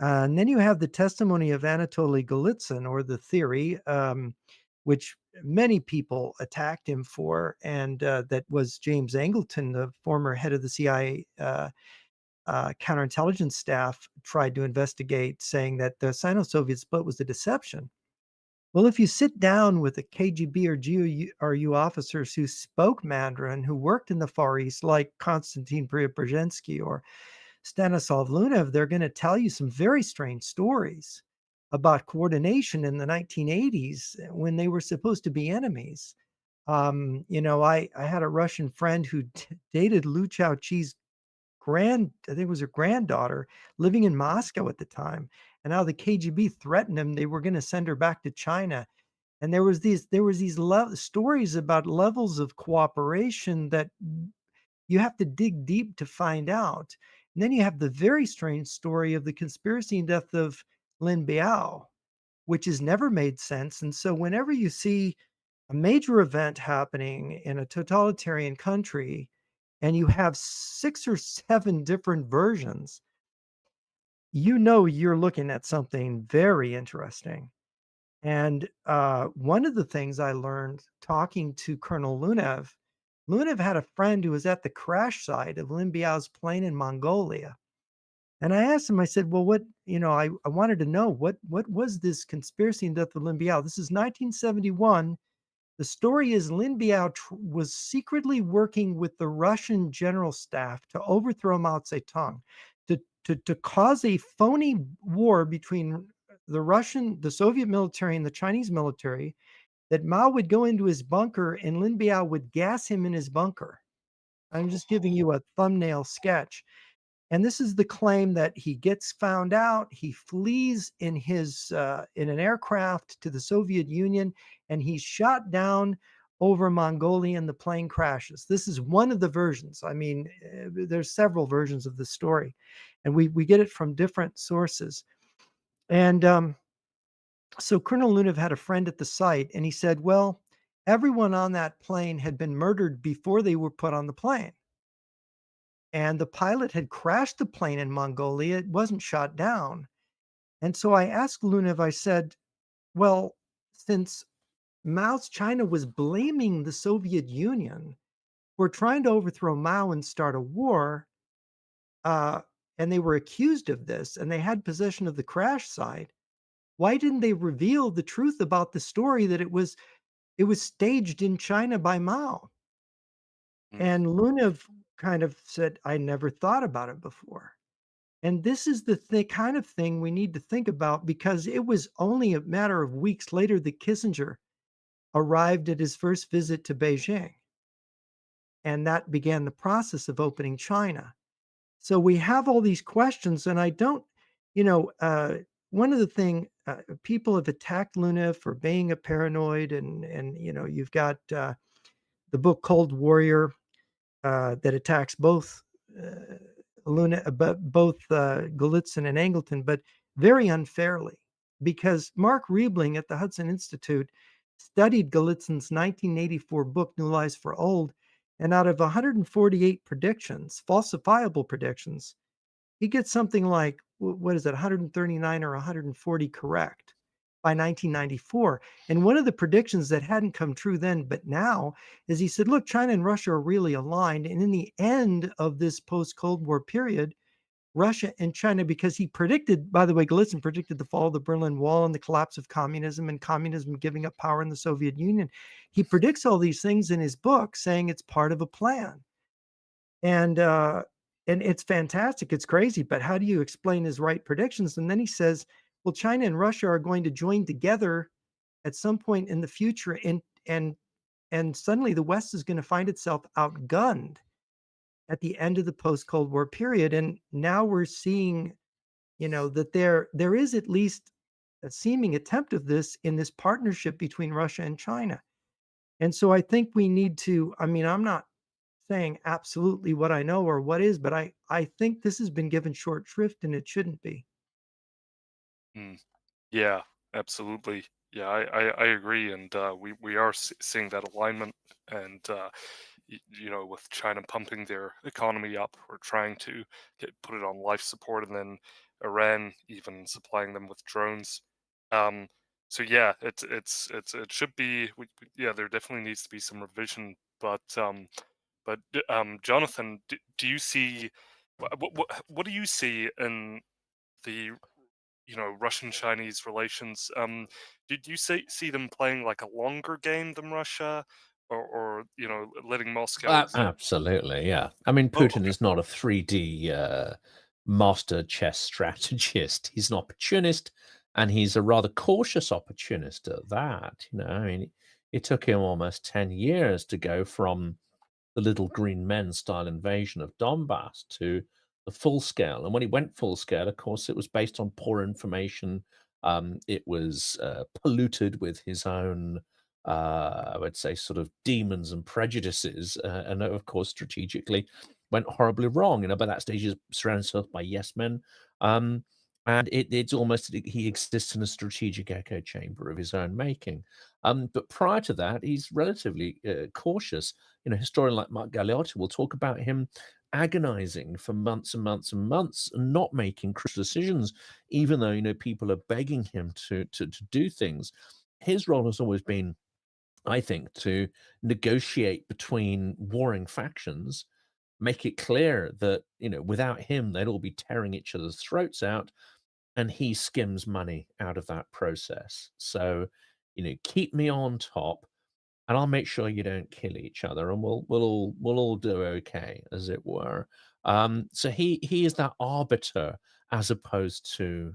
And then you have the testimony of Anatoly Golitsyn, or the theory, which many people attacked him for, and that was James Angleton, the former head of the CIA counterintelligence staff, tried to investigate, saying that the Sino-Soviet split was a deception. Well, if you sit down with the KGB or GRU officers who spoke Mandarin, who worked in the Far East, like Konstantin Preobrazhensky or Stanislav Lunev, they're going to tell you some very strange stories about coordination in the 1980s when they were supposed to be enemies. I had a Russian friend who dated Liu Shaoqi's I think it was her granddaughter, living in Moscow at the time. And now the KGB threatened him; they were going to send her back to China. And there was these stories about levels of cooperation that you have to dig deep to find out. And then you have the very strange story of the conspiracy and death of Lin Biao, which has never made sense. And so whenever you see a major event happening in a totalitarian country, and you have 6 or 7 different versions, you know you're looking at something very interesting. And one of the things I learned talking to Colonel Lunev had a friend who was at the crash site of Lin Biao's plane in Mongolia. And I asked him, I said, well, I wanted to know what was this conspiracy and death of Lin Biao? This is 1971. The story is Lin Biao was secretly working with the Russian general staff to overthrow Mao Zedong, to cause a phony war between the Soviet military and the Chinese military, that Mao would go into his bunker and Lin Biao would gas him in his bunker. I'm just giving you a thumbnail sketch. And this is the claim that he gets found out. He flees in an aircraft to the Soviet Union, and he's shot down over Mongolia, and the plane crashes. This is one of the versions. I mean, there's several versions of the story, and we get it from different sources. And so Colonel Lunev had a friend at the site, and he said, "Well, everyone on that plane had been murdered before they were put on the plane." And the pilot had crashed the plane in Mongolia. It wasn't shot down. And so I asked Lunev, I said, well, since Mao's China was blaming the Soviet Union for trying to overthrow Mao and start a war, uh, and they were accused of this, and they had possession of the crash site, why didn't they reveal the truth about the story that it was staged in China by Mao? Mm, And Lunev kind of said, I never thought about it before. And this is the kind of thing we need to think about, because it was only a matter of weeks later that Kissinger arrived at his first visit to Beijing. And that began the process of opening China. So we have all these questions, and I don't, one of the thing people have attacked Luna for being a paranoid, and you've got the book Cold Warrior that attacks both uh, both Gallitzin and Angleton, but very unfairly, because Mark Riebling at the Hudson Institute studied Gallitzin's 1984 book New Lies for Old, and out of 148 predictions, falsifiable predictions, he gets something like, what is it, 139 or 140 correct by 1994. And one of the predictions that hadn't come true then, but now, is he said, look, China and Russia are really aligned. And in the end of this post Cold War period, Russia and China, because he predicted, by the way, Galitzin predicted the fall of the Berlin Wall and the collapse of communism and communism giving up power in the Soviet Union. He predicts all these things in his book, saying it's part of a plan. And it's fantastic. It's crazy, but how do you explain his right predictions? And then he says, well, China and Russia are going to join together at some point in the future, and suddenly the West is going to find itself outgunned at the end of the post-Cold War period. And now we're seeing, that there is at least a seeming attempt of this in this partnership between Russia and China. And so I think we need to, I mean, I'm not saying absolutely what I know or what is, but I think this has been given short shrift and it shouldn't be. mm. Yeah, absolutely. Yeah, I agree, and we are seeing that alignment, and with China pumping their economy up or trying to put it on life support, and then Iran even supplying them with drones. Um, so yeah, it should be. Yeah, there definitely needs to be some revision, but Jonathan, do you see what do you see in the Russian Chinese relations? Did you see them playing like a longer game than Russia, or letting Moscow? Absolutely, yeah. I mean, Oh, Putin okay. is not a 3D master chess strategist. He's an opportunist, and he's a rather cautious opportunist at that. I mean, it took him almost 10 years to go from the little green men style invasion of Donbass to the full scale. And when he went full scale, of course, it was based on poor information. It was polluted with his own, I would say, sort of demons and prejudices. And of course, strategically went horribly wrong. By that stage, he's surrounded himself by yes men. Um, and it's almost he exists in a strategic echo chamber of his own making. But prior to that, he's relatively cautious. A historian like Mark Galeotti will talk about him agonizing for months and months and months and not making crucial decisions, even though people are begging him to do things. His role has always been, I think, to negotiate between warring factions, make it clear that without him they'd all be tearing each other's throats out, and he skims money out of that process. So, keep me on top, and I'll make sure you don't kill each other, and we'll all do okay, as it were. So he is that arbiter as opposed to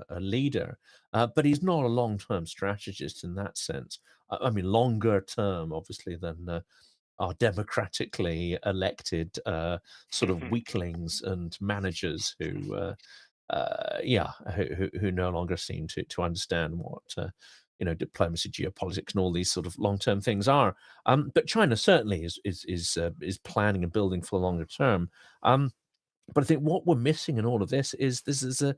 a leader, but he's not a long term strategist in that sense. I mean, longer term, obviously, than our democratically elected sort of weaklings and managers who no longer seem to understand what diplomacy, geopolitics, and all these sort of long term things are. But China certainly is planning and building for the longer term. But I think what we're missing in all of this is a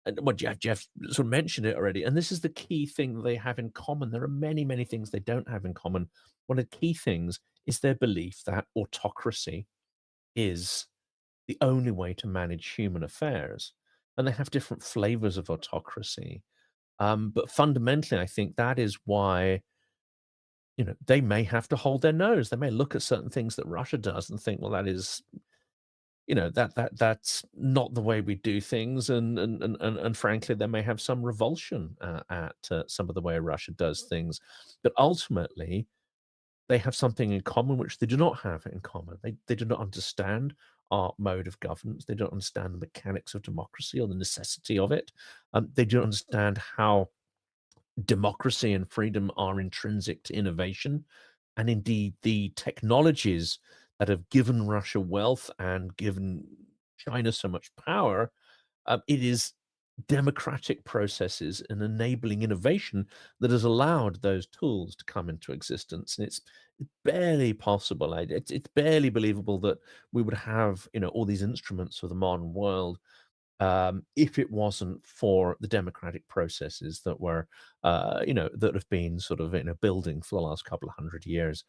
and well, Jeff sort of mentioned it already, and this is the key thing that they have in common. There are many, many things they don't have in common. One of the key things is their belief that autocracy is the only way to manage human affairs. And they have different flavors of autocracy. But fundamentally, I think that is why, they may have to hold their nose. They may look at certain things that Russia does and think, well, that is, that's not the way we do things. And frankly, they may have some revulsion at some of the way Russia does things. But ultimately, they have something in common which they do not have in common. They do not understand our mode of governance. They don't understand the mechanics of democracy or the necessity of it. They don't understand how democracy and freedom are intrinsic to innovation. And indeed, the technologies that have given Russia wealth and given China so much power, it is democratic processes and enabling innovation that has allowed those tools to come into existence. And it's barely possible. It's barely believable that we would have, all these instruments of the modern world if it wasn't for the democratic processes that were, that have been sort of building for the last couple of hundred years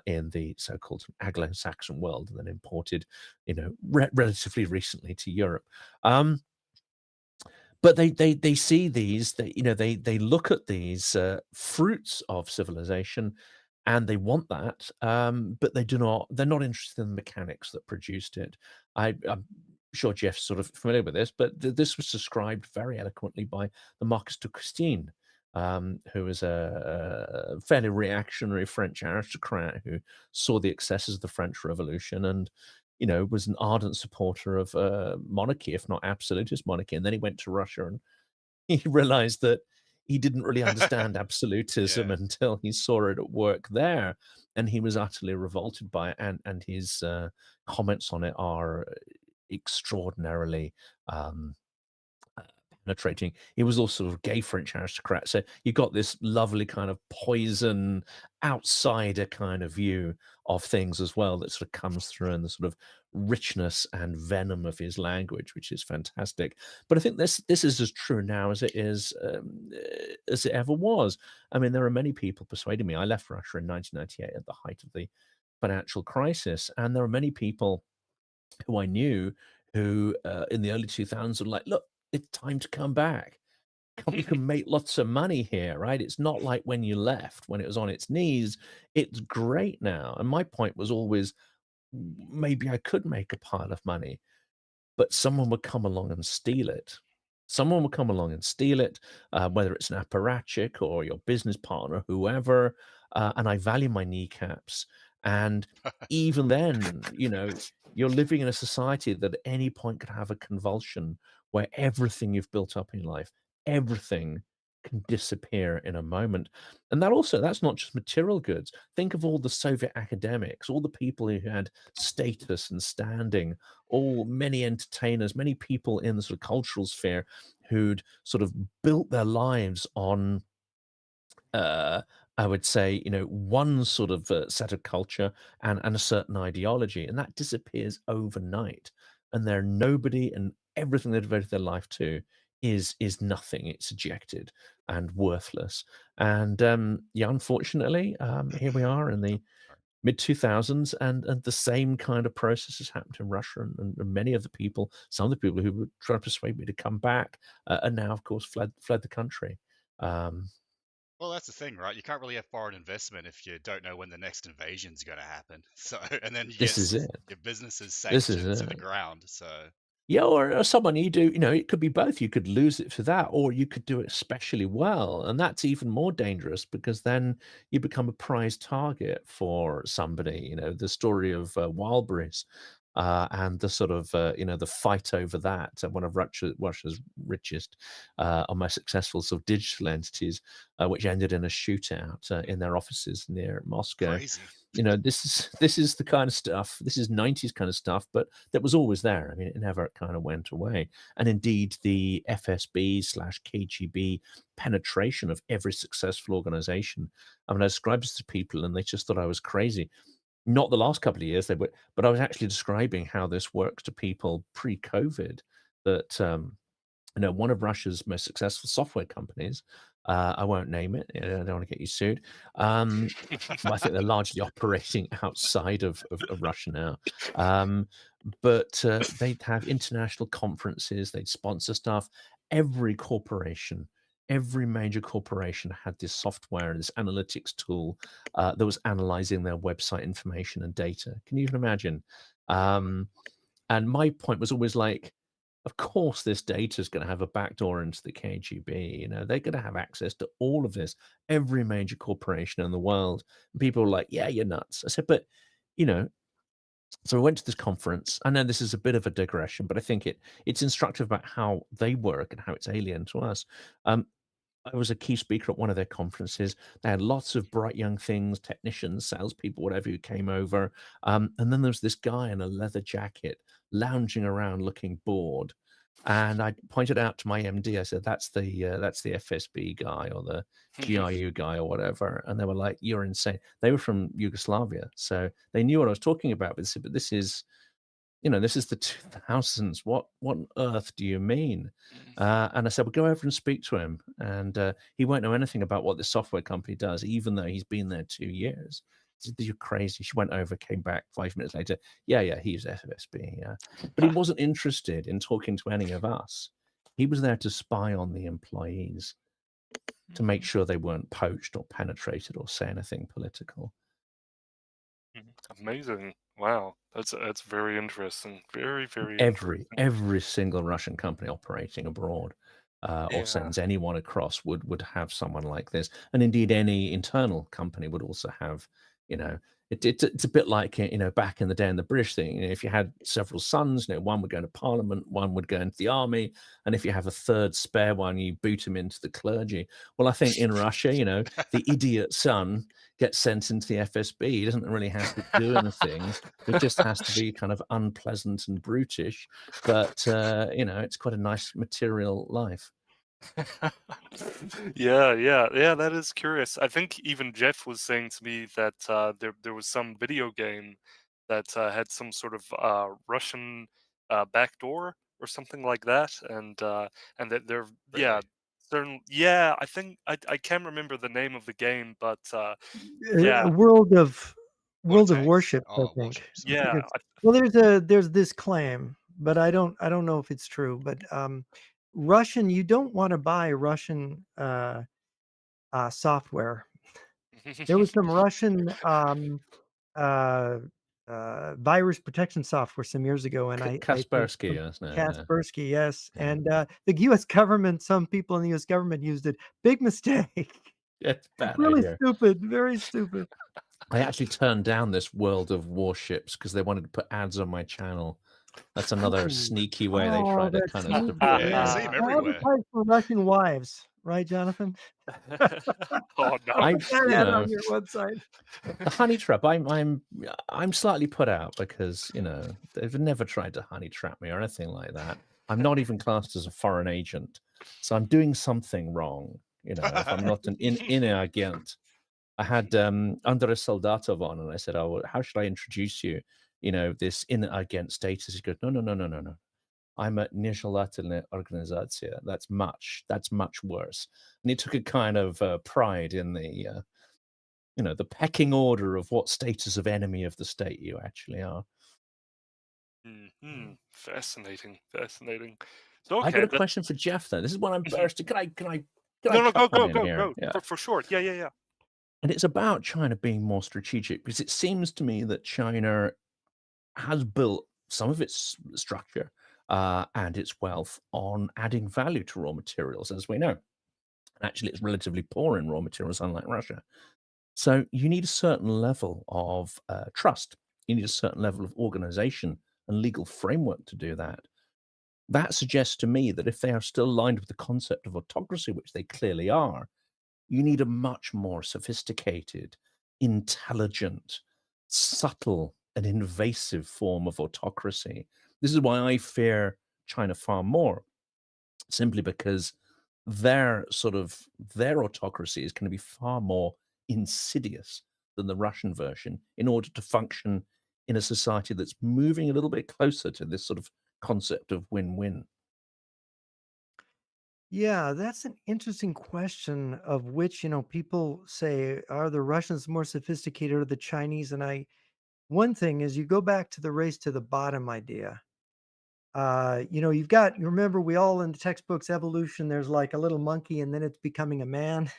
in the so-called Anglo-Saxon world, and then imported, relatively recently to Europe. But they see these, they look at these fruits of civilization, and they want that, but they're not interested in the mechanics that produced it. I'm sure Jeff's sort of familiar with this, but this was described very eloquently by the Marquis de Christine, who was a fairly reactionary French aristocrat who saw the excesses of the French Revolution and was an ardent supporter of monarchy, if not absolutist monarchy. And then he went to Russia and he realized that he didn't really understand absolutism Yeah. until he saw it at work there. And he was utterly revolted by it. And his comments on it are extraordinarily um, penetrating. He was also a gay French aristocrat. So you got this lovely kind of poison outsider kind of view of things as well that sort of comes through in the sort of richness and venom of his language, which is fantastic. But I think this is as true now as it ever was. I mean, there are many people persuading me. I left Russia in 1998 at the height of the financial crisis, and there are many people who I knew who in the early 2000s were like, look, it's time to come back. You can make lots of money here, right? It's not like when you left, when it was on its knees. It's great now. And my point was always, maybe I could make a pile of money, but someone would come along and steal it. Someone would come along and steal it, whether it's an apparatchik or your business partner, whoever. And I value my kneecaps. And even then, you're living in a society that at any point could have a convulsion where everything you've built up in life, everything can disappear in a moment. And that's not just material goods. Think of all the Soviet academics, all the people who had status and standing, many entertainers, many people in the sort of cultural sphere who'd sort of built their lives on uh, I would say, one sort of set of culture and a certain ideology, and that disappears overnight. And they're nobody, and everything they devoted their life to is nothing. It's ejected and worthless. And yeah, unfortunately, here we are in the mid 2000s, and the same kind of process has happened in Russia, and many of the people, some of the people who were trying to persuade me to come back, are now, of course, fled the country. Um, Well, that's the thing, right? You can't really have foreign investment if you don't know when the next invasion's going to happen. So, and then you get this is it. your businesses This is sanctioned to the it. ground. So, Yeah, or someone you do, it could be both. You could lose it for that, or you could do it especially well. And that's even more dangerous because then you become a prize target for somebody. The story of Wildberries, and the sort of, the fight over that, one of Russia's richest or most successful sort of digital entities, which ended in a shootout in their offices near Moscow. crazy. This is the kind of stuff. This is 90s kind of stuff, but that was always there. I mean, it never kind of went away. And indeed, the FSB/KGB penetration of every successful organization. I mean, I described this to people, and they just thought I was crazy. Not the last couple of years, but I was actually describing how this works to people pre-COVID. That one of Russia's most successful software companies, I won't name it, I don't want to get you sued. But I think they're largely operating outside of Russia now. But they'd have international conferences, they'd sponsor stuff. Every corporation, every major corporation had this software and this analytics tool that was analyzing their website information and data. Can you even imagine? And my point was always like, of course, this data is going to have a backdoor into the KGB. They're going to have access to all of this, every major corporation in the world. And people were like, yeah, you're nuts. I said, but, you know, so we went to this conference. I know this is a bit of a digression, but I think it's instructive about how they work and how it's alien to us. Um, I was a key speaker at one of their conferences. They had lots of bright young things, technicians, salespeople, whatever, who came over. And then there was this guy in a leather jacket lounging around looking bored. And I pointed out to my MD, I said, that's the FSB guy or the GIU guy or whatever. And they were like, you're insane. They were from Yugoslavia. So they knew what I was talking about. But they said, but this is the 2000s. What on earth do you mean? And I said, well, go over and speak to him. And he won't know anything about what this software company does, even though he's been there 2 years. He said, you're crazy. She went over, came back 5 minutes later. Yeah, he's FSB. Yeah. But he wasn't interested in talking to any of us. He was there to spy on the employees to make sure they weren't poached or penetrated or say anything political. Amazing. Wow. That's very interesting. Very, very every interesting. every single Russian company operating abroad or Yeah. sends anyone across would have someone like this, and indeed any internal company would also have. It's a bit like back in the day in the British thing. If you had several sons, one would go into Parliament, one would go into the army, and if you have a third spare one, you boot him into the clergy. Well, I think in Russia, the idiot son gets sent into the FSB. He doesn't really have to do anything. It just has to be kind of unpleasant and brutish, but it's quite a nice material life. Yeah. That is curious. I think even Jeff was saying to me that there was some video game that had some sort of Russian backdoor or something like that, and that there, yeah, Really? certain, yeah. I think I can't remember the name of the game, but A yeah, What world of tanks? Warships, I Oh, think. warships. I think Okay. yeah. it's well, there's this claim, but I don't know if it's true. But Russian, you don't want to buy Russian software. There was some Russian uh, virus protection software some years ago, and I think Kaspersky, yes, no, Kaspersky, yes, yeah. and the U.S. government, some people in the U.S. government used it. Big mistake. It's a bad Really idea. stupid. Very stupid. I actually turned down this World of Warships because they wanted to put ads on my channel. That's another Ooh. sneaky way they Oh, try to that's kind of sneaky. subvert Yeah, you Yeah. you. see them I everywhere. advertise for Russian wives, right, Jonathan? Oh I'll no. I, put that you ad know, on your website. the honey trap. I'm slightly put out because they've never tried to honey trap me or anything like that. I'm not even classed as a foreign agent, so I'm doing something wrong. If I'm not an agent. I had Andres Soldatov on, and I said, "Oh, how should I introduce you? This in agent status." He goes, "No, no, no, no, no, no. I'm niezależna organizacja. That's much worse. And he took a kind of pride in the pecking order of what status of enemy of the state you actually are. Fascinating, fascinating. So I got okay, a question for Jeff though. This is what I'm mhm. bursting. Can I No, cut one go, in go, here? go. Yeah. For sure. Yeah, yeah, yeah. And it's about China being more strategic because it seems to me that China has built some of its structure and its wealth on adding value to raw materials, as we know. And actually, it's relatively poor in raw materials, unlike Russia. So you need a certain level of trust. You need a certain level of organization and legal framework to do that. That suggests to me that if they are still aligned with the concept of autocracy, which they clearly are, you need a much more sophisticated, intelligent, subtle, and invasive form of autocracy. This is why I fear China far more, simply because their autocracy is going to be far more insidious than the Russian version in order to function in a society that's moving a little bit closer to this sort of concept of win-win. Yeah, that's an interesting question of which, people say, are the Russians more sophisticated or the Chinese? And one thing is you go back to the race to the bottom idea. You remember we all in the textbooks evolution, there's like a little monkey and then it's becoming a man.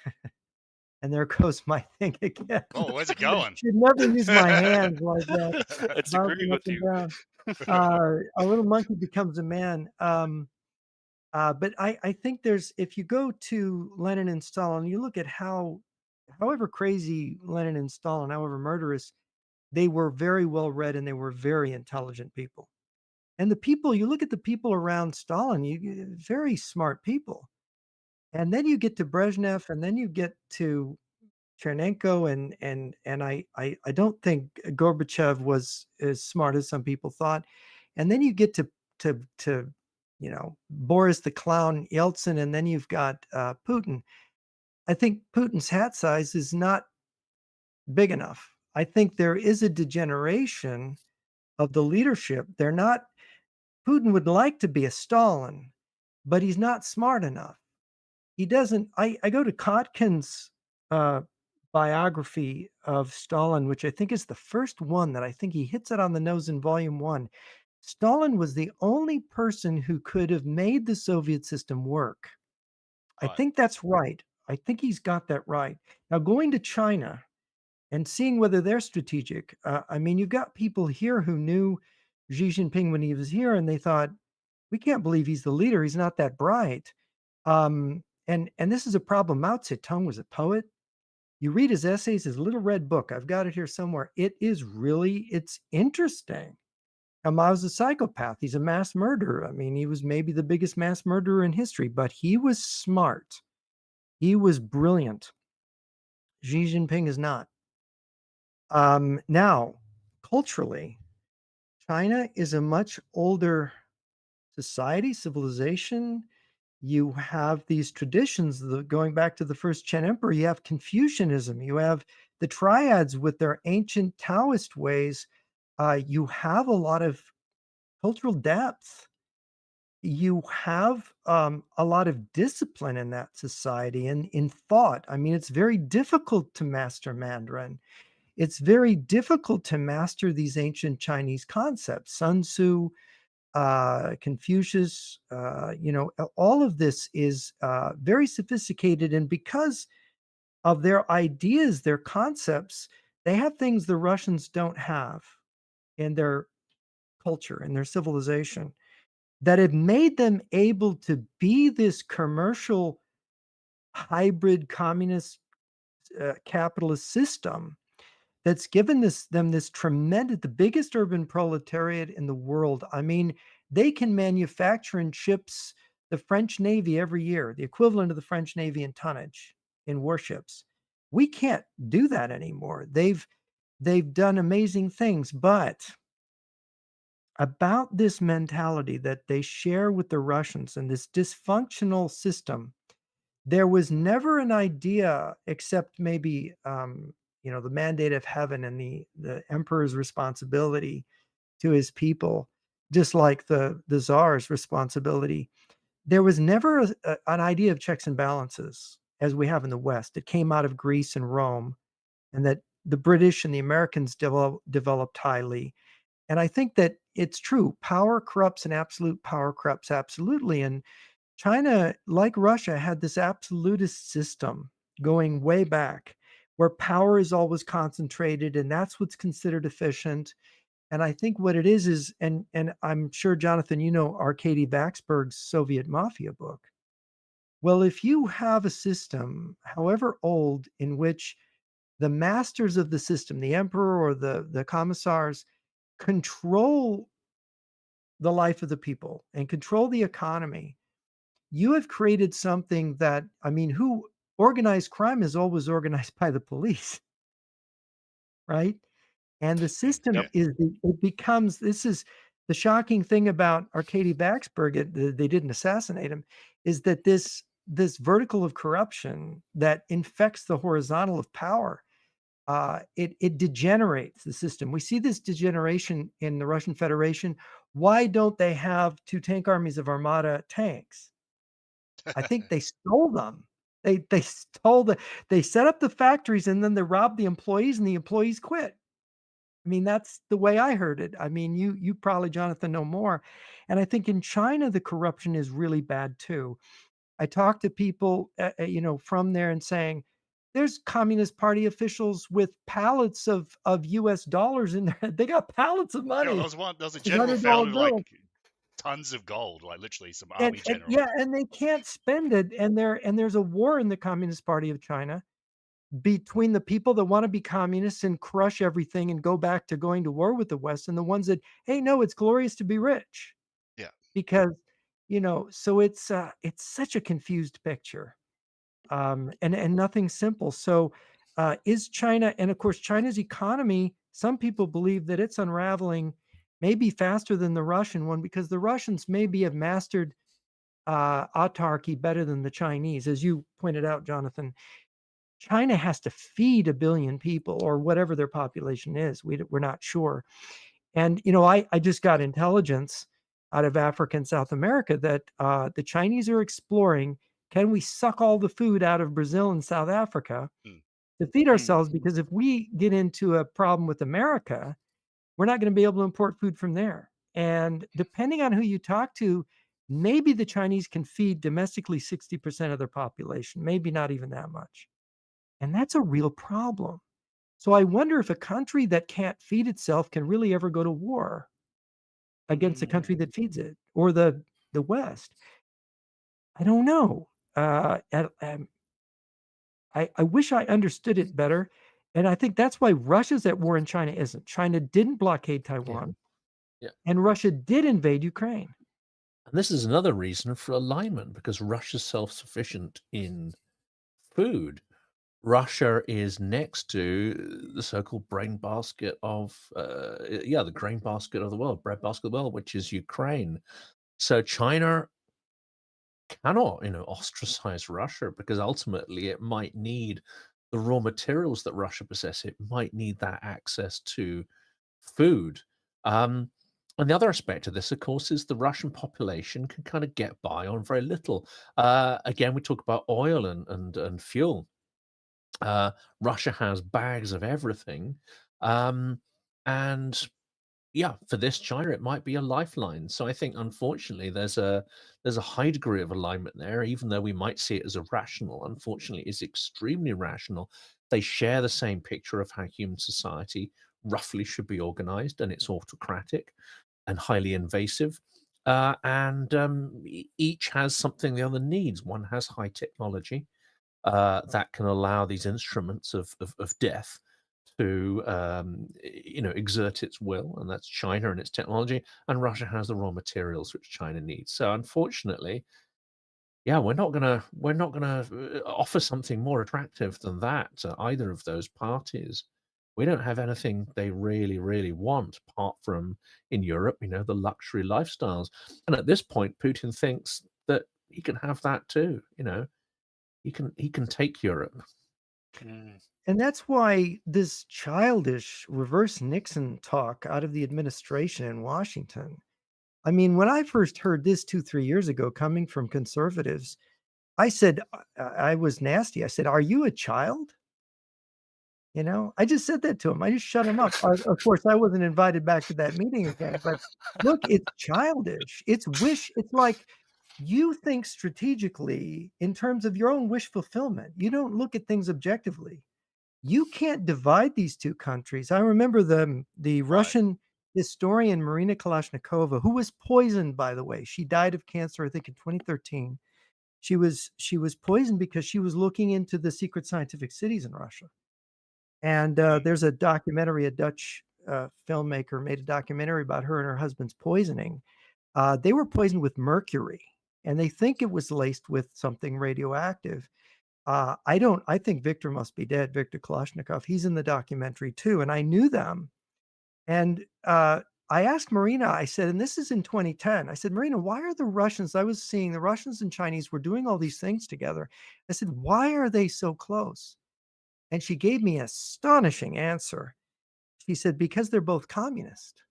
And there goes my thing again. Oh, where's it going? Should never use my hands like that, I disagree bouncing up with and you. down. A little monkey becomes a man. But I think if you go to Lenin and Stalin, you look at however crazy Lenin and Stalin, however murderous, they were very well read and they were very intelligent people. And you look at the people around Stalin, very smart people. And then you get to Brezhnev, and then you get to Chernenko, and I don't think Gorbachev was as smart as some people thought. And then you get to Boris the Clown Yeltsin, and then you've got Putin. I think Putin's hat size is not big enough. I think there is a degeneration of the leadership. They're not. Putin would like to be a Stalin, but he's not smart enough. He doesn't. I go to Kotkin's uh, biography of Stalin, which I think is the first one that I think he hits it on the nose in volume one. Stalin was the only person who could have made the Soviet system work. I Right. think that's right. I think he's got that right. Now, going to China and seeing whether they're strategic, I mean, you've got people here who knew Xi Jinping when he was here, and they thought, we can't believe he's the leader. He's not that bright. And this is a problem. Mao Zedong was a poet. You read his essays, his little red book. I've got it here somewhere. It's interesting. Now, Mao's a psychopath. He's a mass murderer. I mean, he was maybe the biggest mass murderer in history, but he was smart. He was brilliant. Xi Jinping is not. Now, culturally, China is a much older society, civilization. You have these traditions going back to the first Chen Emperor. You have Confucianism. You have the triads with their ancient Taoist ways. You have a lot of cultural depth. You have a lot of discipline in that society and in thought. I mean, it's very difficult to master Mandarin. It's very difficult to master these ancient Chinese concepts. Sun Tzu, Confucius, all of this is very sophisticated. And because of their ideas, their concepts, they have things the Russians don't have in their culture, in their civilization, that have made them able to be this commercial hybrid communist capitalist system that's given them this tremendous, the biggest urban proletariat in the world. I mean, they can manufacture and ships the French Navy every year, the equivalent of the French Navy in tonnage in warships. We can't do that anymore. They've done amazing things, but about this mentality that they share with the Russians and this dysfunctional system, there was never an idea except maybe the mandate of heaven and the emperor's responsibility to his people just like the czar's responsibility. There was never an idea of checks and balances as we have in the West. It came out of Greece and Rome, and that the British and the Americans developed highly. And I think that it's true. Power corrupts and absolute power corrupts absolutely. And China, like Russia, had this absolutist system going way back where power is always concentrated, and that's what's considered efficient. And I think what it is, and I'm sure, Jonathan, you know Arkady Vaxberg's Soviet Mafia book. Well, if you have a system, however old, in which the masters of the system, the emperor or the commissars, control the life of the people and control the economy, you have created something that, I mean, who organized crime is always organized by the police, right? And the system Yeah. is it becomes this is the shocking thing about Arkady Vaxberg, they didn't assassinate him, is that this vertical of corruption that infects the horizontal of power, it degenerates the system. We see this degeneration in the Russian Federation. Why don't they have 2 tank armies of Armada tanks? I think they stole them. They stole they set up the factories and then they robbed the employees and the employees quit. I mean, that's the way I heard it. I mean, you probably, Jonathan, know more. And I think in China, the corruption is really bad too. I talk to people, from there and saying, there's Communist Party officials with pallets of US dollars in there. They got pallets of Yeah, money, there was a these general $100 found with like bills. tons of gold, like literally some And army and general. yeah, and they can't spend it. And there's a war in the Communist Party of China between the people that want to be communists and crush everything and go back to going to war with the West and the ones that, hey, no, it's glorious to be rich. Yeah. Because, so it's such a confused picture. And nothing simple. So is China, and of course, China's economy, some people believe that it's unraveling maybe faster than the Russian one because the Russians maybe have mastered autarky better than the Chinese. As you pointed out, Jonathan, China has to feed a billion people or whatever their population is. We're not sure. And, I just got intelligence out of Africa and South America that the Chinese are exploring, can we suck all the food out of Brazil and South Africa Mm. to feed Mm. ourselves? Because if we get into a problem with America, we're not going to be able to import food from there. And depending on who you talk to, maybe the Chinese can feed domestically 60% of their population, maybe not even that much. And that's a real problem. So I wonder if a country that can't feed itself can really ever go to war against a country that feeds it, or the West. I don't know. I wish I understood it better, and I think that's why Russia's at war and China isn't. China didn't blockade Yeah. Taiwan, Yeah. and Russia did invade Ukraine. And this is another reason for alignment because Russia's self-sufficient in food. Russia is next to the so-called brain basket of, the grain basket of the world, bread basket of the world, which is Ukraine. So China cannot, ostracize Russia because ultimately it might need the raw materials that Russia possess. It might need that access to food. Um, and the other aspect of this, of course, is the Russian population can kind of get by on very little. Again, we talk about oil and fuel. Russia has bags of everything, and yeah, for this China, it might be a lifeline. So I think, unfortunately, there's a high degree of alignment there, even though we might see it as irrational. Unfortunately, it's extremely rational. They share the same picture of how human society roughly should be organized, and it's autocratic and highly invasive. And each has something the other needs. One has high technology that can allow these instruments of death to exert its will, and that's China and its technology, and Russia has the raw materials which China needs. So unfortunately, yeah, we're not gonna offer something more attractive than that to either of those parties. We don't have anything they really, really want, apart from in Europe, the luxury lifestyles. And at this point, Putin thinks that he can have that too. He can take Europe. Mm. And that's why this childish reverse Nixon talk out of the administration in Washington I mean, when I first heard this 2, 3 years ago coming from conservatives, I said, I was nasty. I said, "Are you a child?" You know? I just said that to him. I just shut him up. Of course, I wasn't invited back to that meeting again, but look, it's childish. It's like you think strategically in terms of your own wish fulfillment. You don't look at things objectively. You can't divide these 2 countries. I remember the Right. Russian historian Marina Kalashnikova, who was poisoned, by the way. She died of cancer, I think, in 2013. She was poisoned because she was looking into the secret scientific cities in Russia. And, Mm. there's a documentary, a Dutch, filmmaker made a documentary about her and her husband's poisoning. They were poisoned with mercury, and they think it was laced with something radioactive. I think Victor must be dead, Victor Kalashnikov. He's in the documentary too, and I knew them. And, I asked Marina, I said, and this is in 2010, I said, "Marina, why are the Russians" I was seeing the Russians and Chinese were doing all these things together. I said, "Why are they so close?" And she gave me an astonishing answer. She said, "Because they're both communist."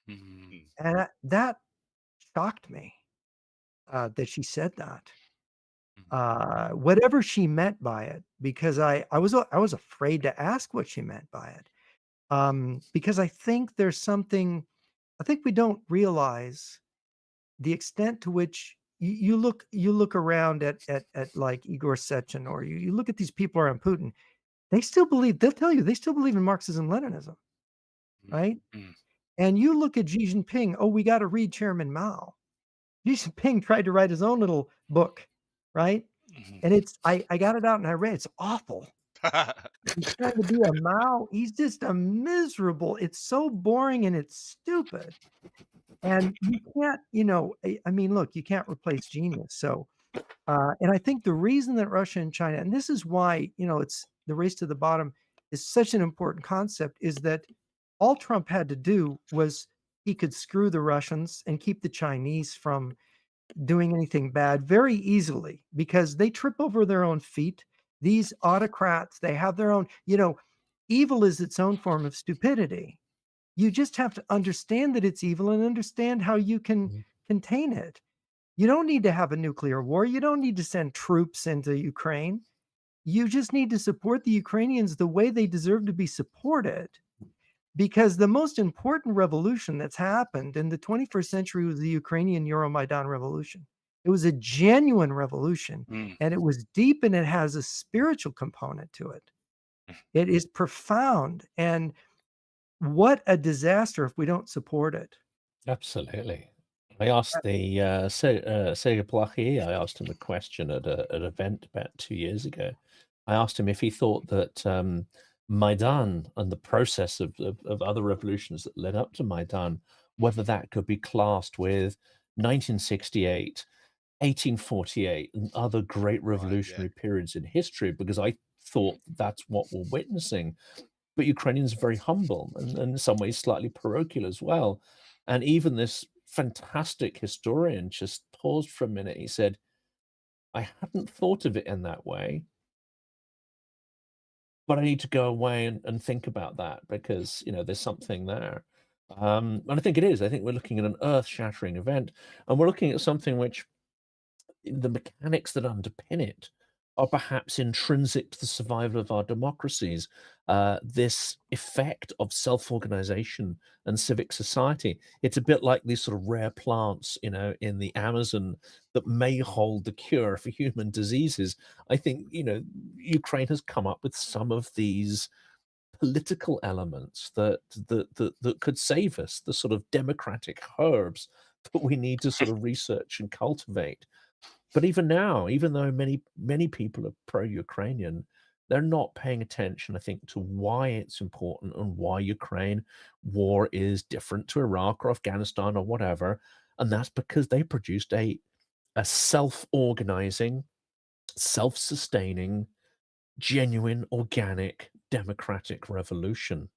Mm, Mm. And that shocked me, that she said that. mhm, Whatever she meant by it, because I was afraid to ask what she meant by it. Because I think we don't realize the extent to which you look around at like Igor Sechin, or you look at these people around Putin, they'll tell you they still believe in Marxism Leninism, mm, right? mm, And you look at Xi Jinping, "Oh, we gotta read Chairman Mao." Xi Jinping tried to write his own little book, right? mhm. And I got it out and I read it. It's awful. He's trying to be a Mao. He's just a miserable, it's so boring and it's stupid. And you can't, I mean, look, you can't replace genius. So, and I think the reason that Russia and China, and this is why, it's the race to the bottom is such an important concept, is that all Trump had to do was he could screw the Russians and keep the Chinese from doing anything bad very easily because they trip over their own feet. These autocrats, they have their own, evil is its own form of stupidity. You just have to understand that it's evil and understand how you can Mhm. contain it. You don't need to have a nuclear war. You don't need to send troops into Ukraine. You just need to support the Ukrainians the way they deserve to be supported. Because the most important revolution that's happened in the 21st century was the Ukrainian Euromaidan revolution. It was a genuine revolution, Mm, and it was deep, and it has a spiritual component to it. It is profound, and what a disaster if we don't support it. Absolutely. I asked the Sergei Plakhy, I asked him a question at an event about 2 years ago. I asked him if he thought that Maidan and the process of other revolutions that led up to Maidan, whether that could be classed with 1968, 1848, and other great Right. Yeah. revolutionary periods in history, because I thought that's what we're witnessing. But Ukrainians are very humble and in some ways slightly parochial as well. And even this fantastic historian just paused for a minute. He said, I hadn't thought of it in that way, but I need to go away and think about that because, there's something there. And I think it is. I think we're looking at an earth shattering event, and we're looking at something which the mechanics that underpin it are perhaps intrinsic to the survival of our democracies. This effect of self-organization and civic society. It's a bit like these sort of rare plants, in the Amazon that may hold the cure for human diseases. I think, Ukraine has come up with some of these political elements that could save us, the sort of democratic herbs that we need to sort of research and cultivate. But even now, even though many people are pro-Ukrainian, they're not paying attention, I think, to why it's important and why Ukraine war is different to Iraq or Afghanistan or whatever. And that's because they produced a self-organizing, self-sustaining, genuine, organic, democratic revolution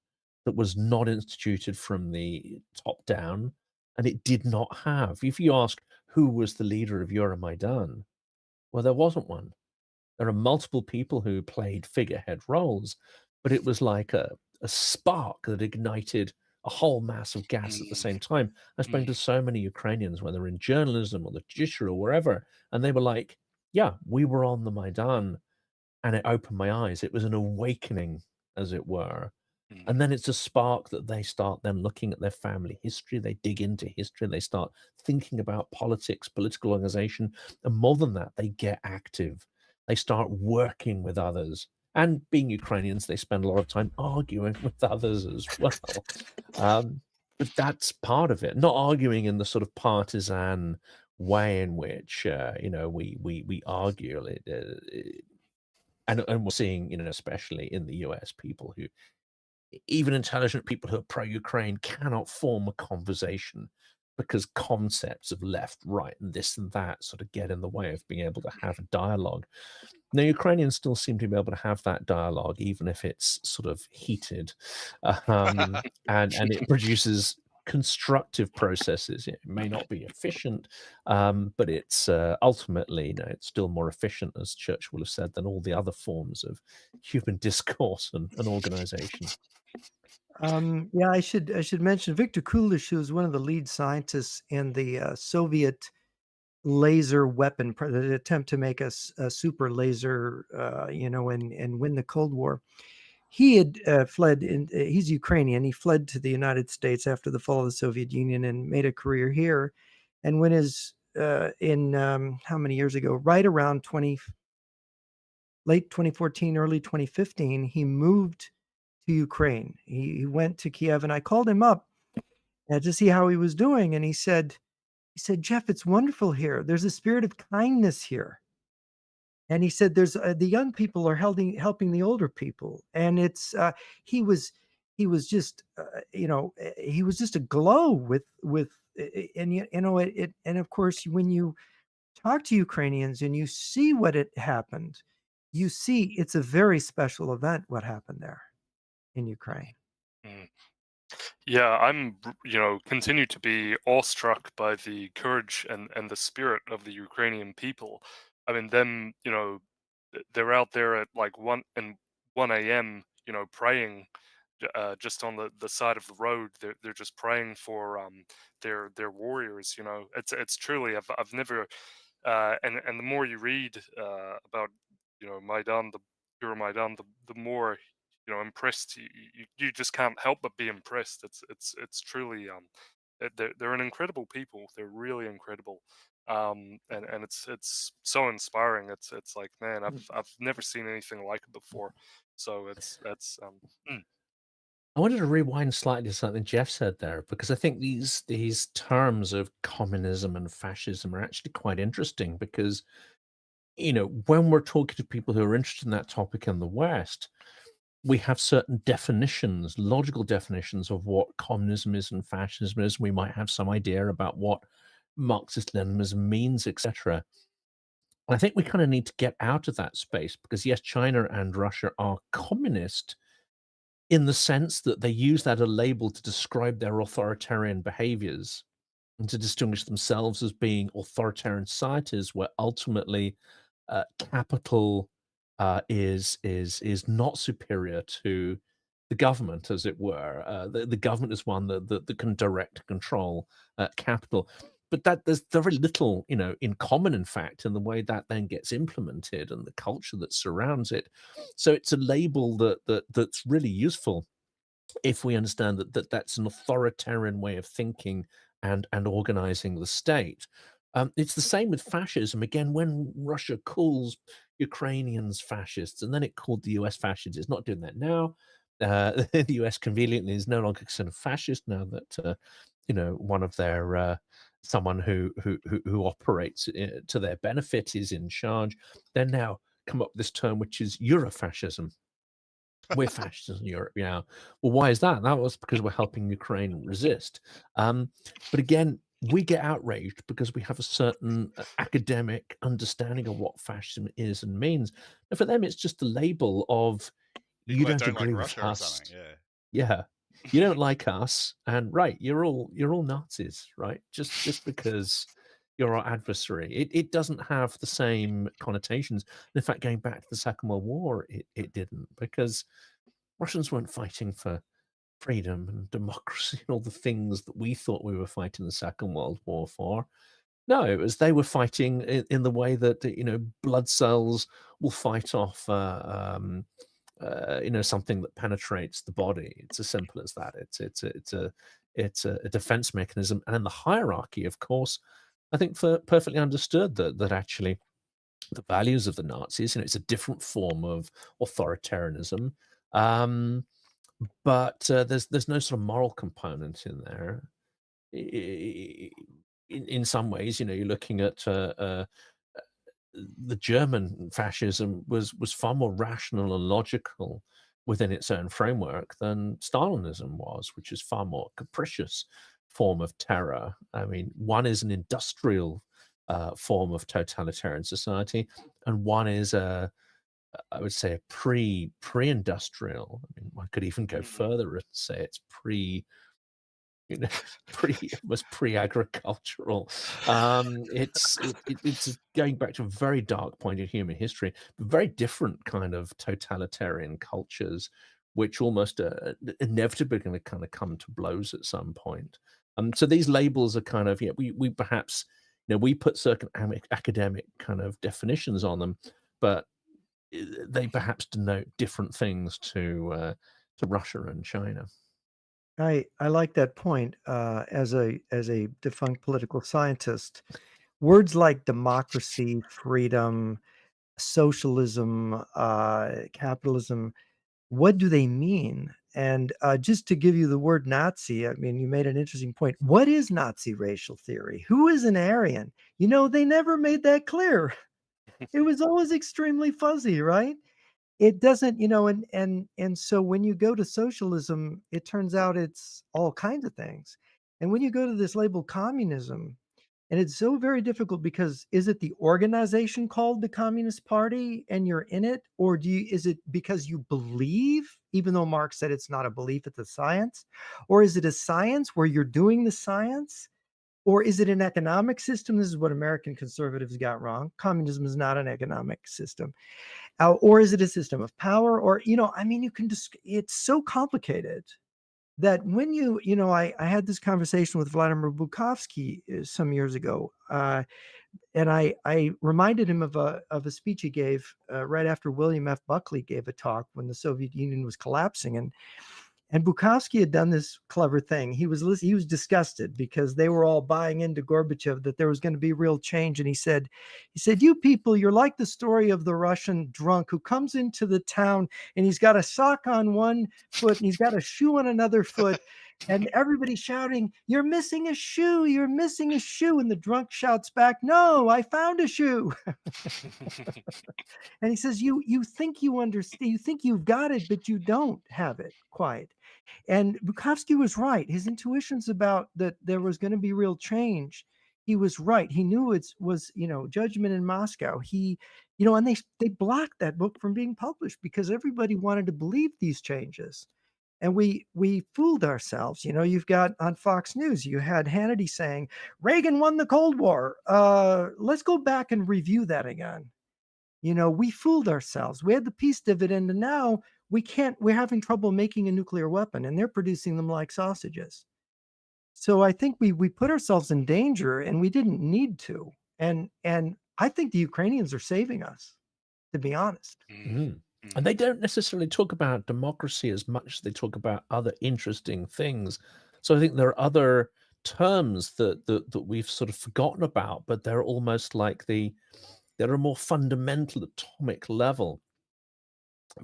that was not instituted from the top down, and it did not have. If you ask who was the leader of Euromaidan, well, there wasn't one. There are multiple people who played figurehead roles, but it was like a spark that ignited a whole mass of gas at the same time. I've spoken to so many Ukrainians, whether in journalism or the judiciary or wherever, and they were like, "Yeah, we were on the Maidan, and it opened my eyes. It was an awakening, as it were." And then it's a spark that they start then looking at their family history. They dig into history. They start thinking about politics, political organization. And more than that, they get active. They start working with others. And being Ukrainians, they spend a lot of time arguing with others as well. But that's part of it. Not arguing in the sort of partisan way in which we argue. And we're seeing, especially in the US, people who even intelligent people who are pro-Ukraine cannot form a conversation because concepts of left, right, and this and that sort of get in the way of being able to have a dialogue. Now, Ukrainians still seem to be able to have that dialogue, even if it's sort of heated, and it produces constructive processes. It may not be efficient, but it's ultimately, it's still more efficient, as Churchill will have said, than all the other forms of human discourse and organization. Yeah, I should mention Victor Kulish, who was one of the lead scientists in the Soviet laser weapon, the attempt to make a super laser, and win the Cold War. He had fled. He's Ukrainian. He fled to the United States after the fall of the Soviet Union and made a career here. And when in how many years ago? Right around late 2014, early 2015, he moved to Ukraine. He went to Kiev, and I called him up to see how he was doing, and he said, "Jeff, it's wonderful here. There's a spirit of kindness here." And he said, "There's the young people are helping the older people," and it's he was he was just he was just aglow with and and of course when you talk to Ukrainians and you see what it happened, you see it's a very special event what happened there in Ukraine. Mm. Yeah, continue to be awestruck by the courage and the spirit of the Ukrainian people. I mean, them, they're out there at like 1 a.m., praying just on the side of the road. They're just praying for their warriors. It's truly I've never and the more you read about Maidan, the Euromaidan, the more impressed you just can't help but be impressed. It's truly they're an incredible people. They're really incredible. And it's so inspiring. It's like, man, I've never seen anything like it before. So it's that's mm, I wanted to rewind slightly to something Jeff said there, because I think these terms of communism and fascism are actually quite interesting because, when we're talking to people who are interested in that topic in the West, we have certain definitions, logical definitions of what communism is and fascism is. We might have some idea about what Marxist-Leninism means, etc. I think we kind of need to get out of that space because, yes, China and Russia are communist in the sense that they use that as a label to describe their authoritarian behaviors and to distinguish themselves as being authoritarian societies where ultimately capital is not superior to the government, as it were. The government is one that can direct control capital. But that there's very little, in common, in fact, in the way that then gets implemented and the culture that surrounds it. So it's a label that's really useful if we understand that's an authoritarian way of thinking and organizing the state. It's the same with fascism. Again, when Russia calls Ukrainians fascists, and then it called the US fascists, it's not doing that now. The US conveniently is no longer considered fascist now that one of their someone who operates to their benefit is in charge. They're now come up with this term which is Eurofascism. We're fascists in Europe, yeah. Well, why is that? That was because we're helping Ukraine resist. But again, we get outraged because we have a certain academic understanding of what fascism is and means. And for them, it's just a label of you People that don't don't like agree with Russia or us. something. Yeah. Yeah. You don't like us, and right, you're all Nazis, right? Just because you're our adversary. It doesn't have the same connotations. In fact, going back to the Second World War, it didn't, because Russians weren't fighting for freedom and democracy and all the things that we thought we were fighting the Second World War for. No, it was they were fighting in the way that blood cells will fight off something that penetrates the body. It's as simple as that. It's a defense mechanism, and in the hierarchy, of course, I think for perfectly understood that actually the values of the Nazis, it's a different form of authoritarianism, um, but there's no sort of moral component in there. In some ways, you're looking at the German fascism was far more rational and logical within its own framework than Stalinism was, which is far more capricious form of terror. I mean, one is an industrial form of totalitarian society, and one is I would say a pre-industrial. I mean, I could even go Mhm. further and say it's you know, was pre-agricultural. It's going back to a very dark point in human history, but very different kind of totalitarian cultures, which almost inevitably going to kind of come to blows at some point. So these labels are kind of we perhaps we put certain academic kind of definitions on them, but they perhaps denote different things to Russia and China. I like that point. As a defunct political scientist, words like democracy, freedom, socialism, capitalism, what do they mean? And just to give you the word Nazi, I mean, you made an interesting point. What is Nazi racial theory? Who is an Aryan? They never made that clear. It was always extremely fuzzy, right? It doesn't, and so when you go to socialism, it turns out it's all kinds of things. And when you go to this label communism, and it's so very difficult because is it the organization called the Communist Party and you're in it? Or is it because you believe, even though Marx said it's not a belief, it's a science? Or is it a science where you're doing the science? Or is it an economic system? This is what American conservatives got wrong. Communism is not an economic system. Or is it a system of power? Or, I mean, you can just, it's so complicated that when I had this conversation with Vladimir Bukovsky some years ago, and I reminded him of a speech he gave right after William F. Buckley gave a talk when the Soviet Union was collapsing, and Bukovsky had done this clever thing. He was disgusted because they were all buying into Gorbachev that there was going to be real change. And he said, "You people, you're like the story of the Russian drunk who comes into the town and he's got a sock on one foot and he's got a shoe on another foot." And everybody's shouting, "You're missing a shoe! You're missing a shoe!" And the drunk shouts back, "No, I found a shoe." And he says, "You think you understand, you think you've got it, but you don't have it quite." And Bukowski was right. His intuitions about that there was going to be real change, he was right. He knew it was, Judgment in Moscow. And they blocked that book from being published because everybody wanted to believe these changes. And we fooled ourselves. You've got on Fox News, you had Hannity saying Reagan won the Cold War. Let's go back and review that again. We fooled ourselves. We had the peace dividend, and now we're having trouble making a nuclear weapon, and they're producing them like sausages. So I think we put ourselves in danger, and we didn't need to. And I think the Ukrainians are saving us, to be honest. Mm. And Mhm. they don't necessarily talk about democracy as much as they talk about other interesting things. So I think there are other terms that we've sort of forgotten about, but they're almost like they're a more fundamental atomic level.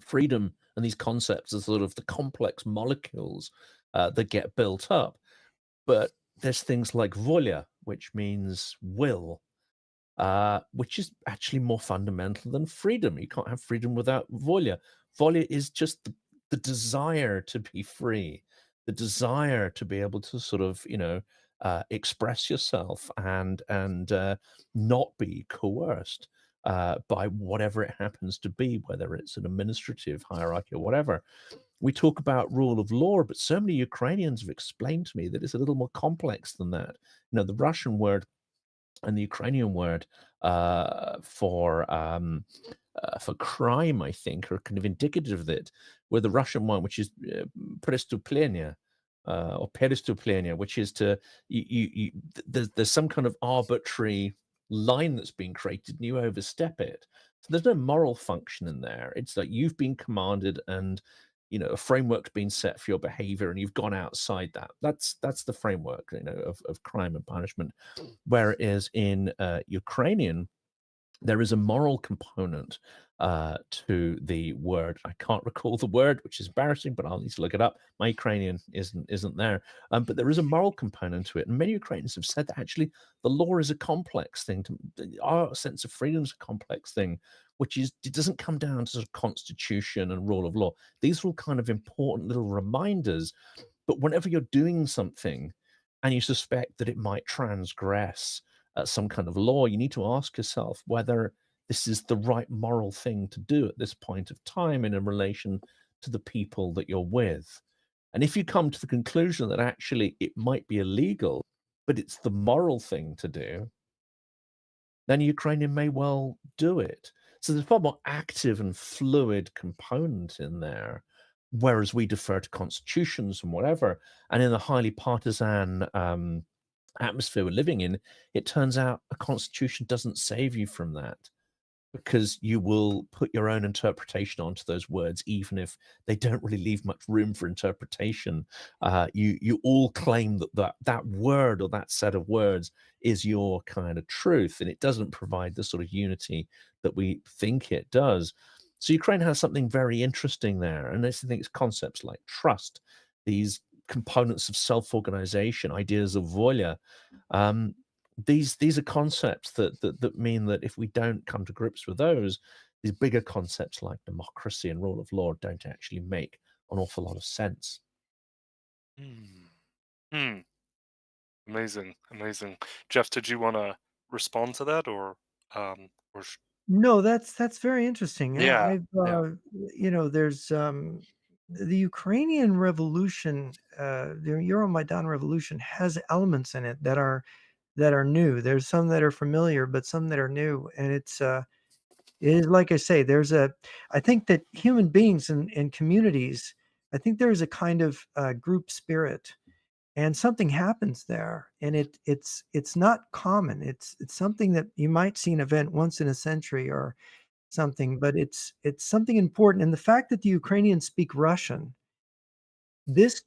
Freedom and these concepts are sort of the complex molecules that get built up. But there's things like volia, which means will, which is actually more fundamental than freedom. You can't have freedom without volia. Volia is just the desire to be free, the desire to be able to sort of, express yourself and not be coerced by whatever it happens to be, whether it's an administrative hierarchy or whatever. We talk about rule of law, but so many Ukrainians have explained to me that it's a little more complex than that. The Russian word and the Ukrainian word for for crime, I think, are kind of indicative of it. Where the Russian one, which is prestупление, or переступление, which is to there's some kind of arbitrary line that's been created and you overstep it. So there's no moral function in there. It's like you've been commanded and a framework's been set for your behavior and you've gone outside that. That's the framework, of crime and punishment. Whereas in Ukrainian, there is a moral component to the word. I can't recall the word, which is embarrassing, but I'll need to look it up. My Ukrainian isn't there, but there is a moral component to it. And many Ukrainians have said that actually the law is a complex thing. Our sense of freedom is a complex thing, which is it doesn't come down to sort of constitution and rule of law. These are all kind of important little reminders. But whenever you're doing something and you suspect that it might transgress some kind of law, you need to ask yourself whether this is the right moral thing to do at this point of time in relation to the people that you're with. And if you come to the conclusion that actually it might be illegal, but it's the moral thing to do, then Ukrainian may well do it. So there's far more active and fluid component in there, whereas we defer to constitutions and whatever. And in the highly partisan atmosphere we're living in, it turns out a constitution doesn't save you from that because you will put your own interpretation onto those words, even if they don't really leave much room for interpretation. You all claim that word or that set of words is your kind of truth, and it doesn't provide the sort of unity that we think it does. So Ukraine has something very interesting there, and I think it's concepts like trust, these components of self-organization, ideas of volia. Um, these are concepts that mean that if we don't come to grips with those, these bigger concepts like democracy and rule of law don't actually make an awful lot of sense. Hmm. Hmm. Amazing, amazing. Jeff, did you want to respond to that, or No, that's very interesting. Yeah, yeah, I've yeah, there's the Ukrainian revolution, the Euromaidan revolution has elements in it that are new. There's some that are familiar, but some that are new, and it is like I say. I think that human beings and communities, I think there is a kind of group spirit, and something happens there, and it's not common. It's something that you might see an event once in a century or something, but it's something important. And the fact that the Ukrainians speak Russian, this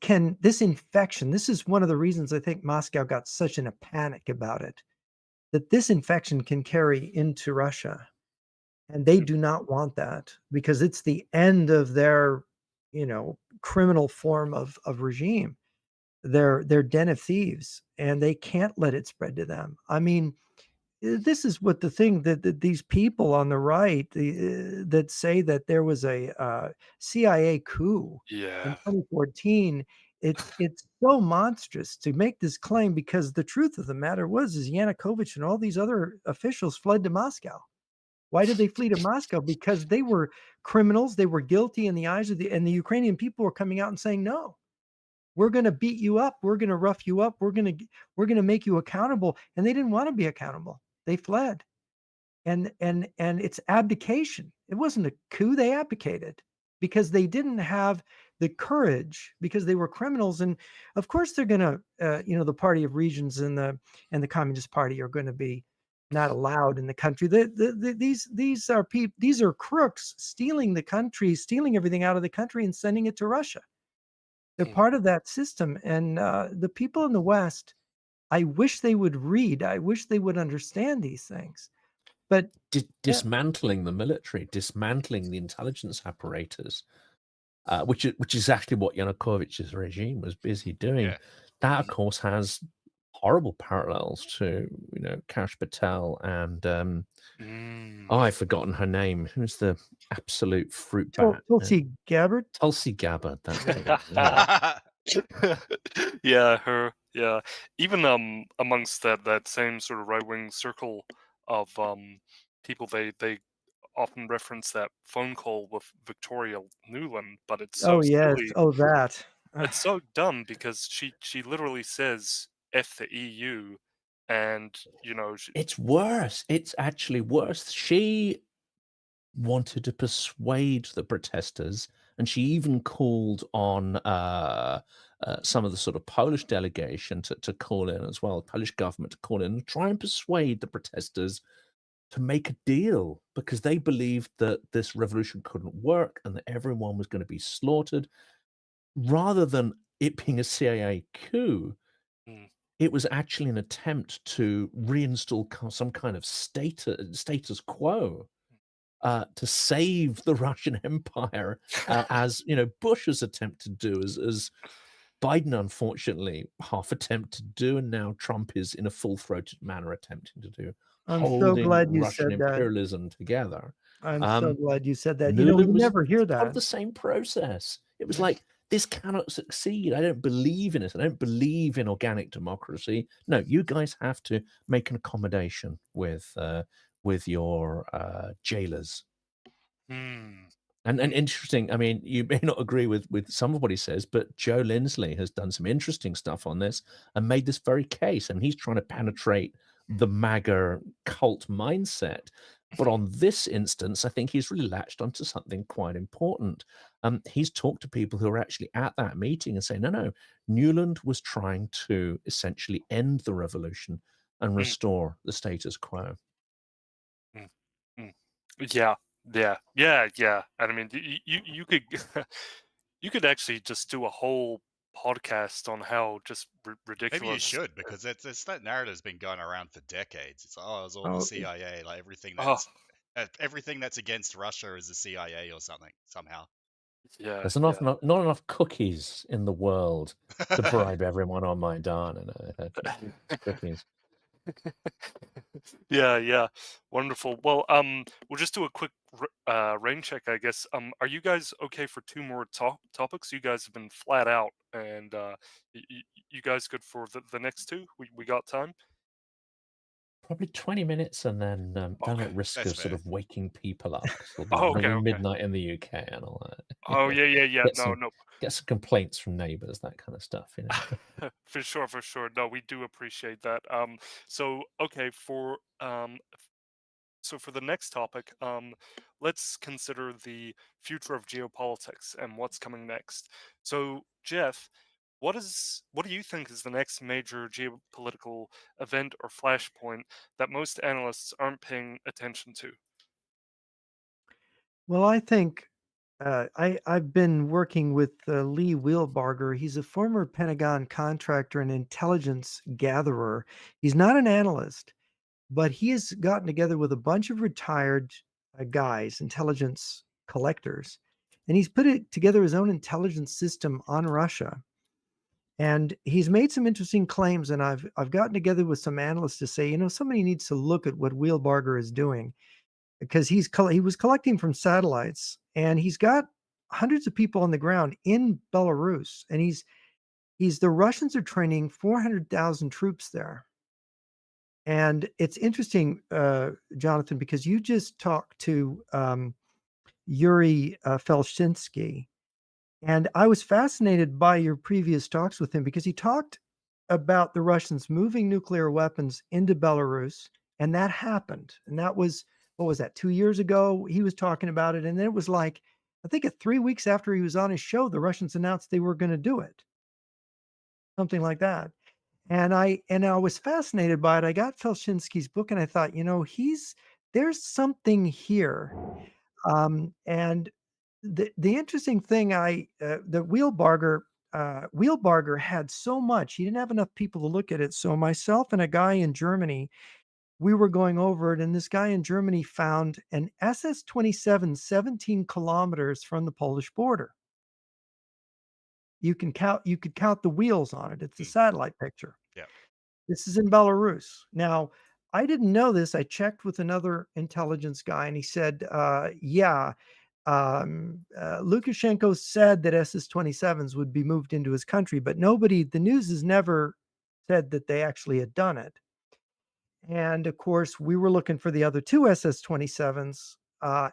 infection, this is one of the reasons I think Moscow got such in a panic about it, that this infection can carry into Russia. And they do not want that because it's the end of their, criminal form of regime. Their den of thieves, and they can't let it spread to them. I mean, this is what the thing that these people on the right, that say that there was a CIA coup in yeah, 2014. It's so monstrous to make this claim because the truth of the matter is Yanukovych and all these other officials fled to Moscow. Why did they flee to Moscow? Because they were criminals. They were guilty in the eyes of the Ukrainian people were coming out and saying no. We're gonna beat you up. We're gonna rough you up. We're gonna make you accountable. And they didn't want to be accountable. They fled. And it's abdication. It wasn't a coup. They abdicated because they didn't have the courage because they were criminals. And of course, they're gonna, the Party of Regions and the Communist Party are going to be not allowed in the country. These are crooks stealing the country, stealing everything out of the country and sending it to Russia. They're mm, part of that system, and, the people in the West, I wish they would read, I wish they would understand these things, but yeah. Dismantling the military, dismantling the intelligence apparatus, which is actually what Yanukovych's regime was busy doing. Yeah. That, of mm, course, has horrible parallels to Kash Patel and mm. oh, I've forgotten her name. Who's the absolute fruit bat? Tulsi Gabbard? Tulsi Gabbard. That's the one. Yeah. Yeah, her. Yeah, even amongst that same sort of right wing circle of people, they often reference that phone call with Victoria Nuland, but it's so Oh, yes. silly. Oh, that. Ugh. It's so dumb because she literally says "f the EU," and It's worse. It's actually worse. She wanted to persuade the protesters, and she even called on some of the sort of Polish delegation to call in as well, Polish government to call in and try and persuade the protesters to make a deal because they believed that this revolution couldn't work and that everyone was going to be slaughtered. Rather than it being a CIA coup, Mm, it was actually an attempt to reinstall some kind of status quo to save the Russian Empire, as you know, Bush has attempted to do, as Biden unfortunately half attempted to do, and now Trump is in a full-throated manner attempting to do, I'm so holding glad you Russian said that. imperialism together. I'm so Um, glad you said that. You know, we Newland was never hear part of that. the same process. It was like, this cannot succeed. I don't believe in it. I don't believe in organic democracy. No, you guys have to make an accommodation with your jailers. mm, And mm, interesting, I mean, you may not agree with some of what he says, but Joe Lindsley has done some interesting stuff on this and made this very case. And he's trying to penetrate the MAGA cult mindset. But on this instance, I think he's really latched onto something quite important. He's talked to people who are actually at that meeting and say, no, no, Newland was trying to essentially end the revolution and mm, restore the status quo. mm, mm. Yeah, yeah. And I mean, you could you could actually just do a whole podcast on how just Maybe you ridiculous. should, because it's that narrative's been going around for decades. It's, oh, it was all the Oh, CIA, like Oh, everything that's against Russia is the CIA or something somehow. yeah, There's yeah. not enough cookies in the world to bribe everyone on Maidan and cookies. Yeah, yeah. Wonderful. Well, we'll just do a quick rain check, I guess. Are you guys okay for two more topics? You guys have been flat out, and you guys good for the next two? We got time. Probably 20 minutes and then don't Okay. at risk That's of sort fair. of waking people up because it'll be Oh, okay, maybe okay. midnight in the UK and all that. Oh, yeah, yeah, yeah. Get No, some no. get some complaints from neighbors, that kind of stuff, you know. For sure, for sure. No, we do appreciate that. So okay, so for the next topic, let's consider the future of geopolitics and what's coming next. So, Jeff, what do you think is the next major geopolitical event or flashpoint that most analysts aren't paying attention to? well, I think I've been working with Lee Wheelbarger. He's a former Pentagon contractor and intelligence gatherer. He's not an analyst, but he has gotten together with a bunch of retired guys, intelligence collectors, and he's put it together his own intelligence system on Russia. And he's made some interesting claims, and I've gotten together with some analysts to say, you know, somebody needs to look at what Wheelbarger is doing because he was collecting from satellites, and he's got hundreds of people on the ground in Belarus, and he's the Russians are training 400,000 troops there. And it's interesting, Jonathan, because you just talked to Yuri Felshinsky, and I was fascinated by your previous talks with him because he talked about the Russians moving nuclear weapons into Belarus, and that happened. And that was, what was that, 2 years ago? He was talking about it. And then it was like, I think 3 weeks after he was on his show, the Russians announced they were going to do it, something like that. And I was fascinated by it. I got Felshinsky's book and I thought, you know, there's something here. And the interesting thing the Wheelbarger had so much, he didn't have enough people to look at it. So myself and a guy in Germany, we were going over it, and this guy in Germany found an SS-27 17 kilometers from the Polish border. You could count the wheels on it. It's a Hmm, satellite picture. yeah. This is in Belarus. Now, I didn't know this. I checked with another intelligence guy, and he said, "Yeah, Lukashenko said that SS-27s would be moved into his country, but the news has never said that they actually had done it." And of course, we were looking for the other two SS-27s,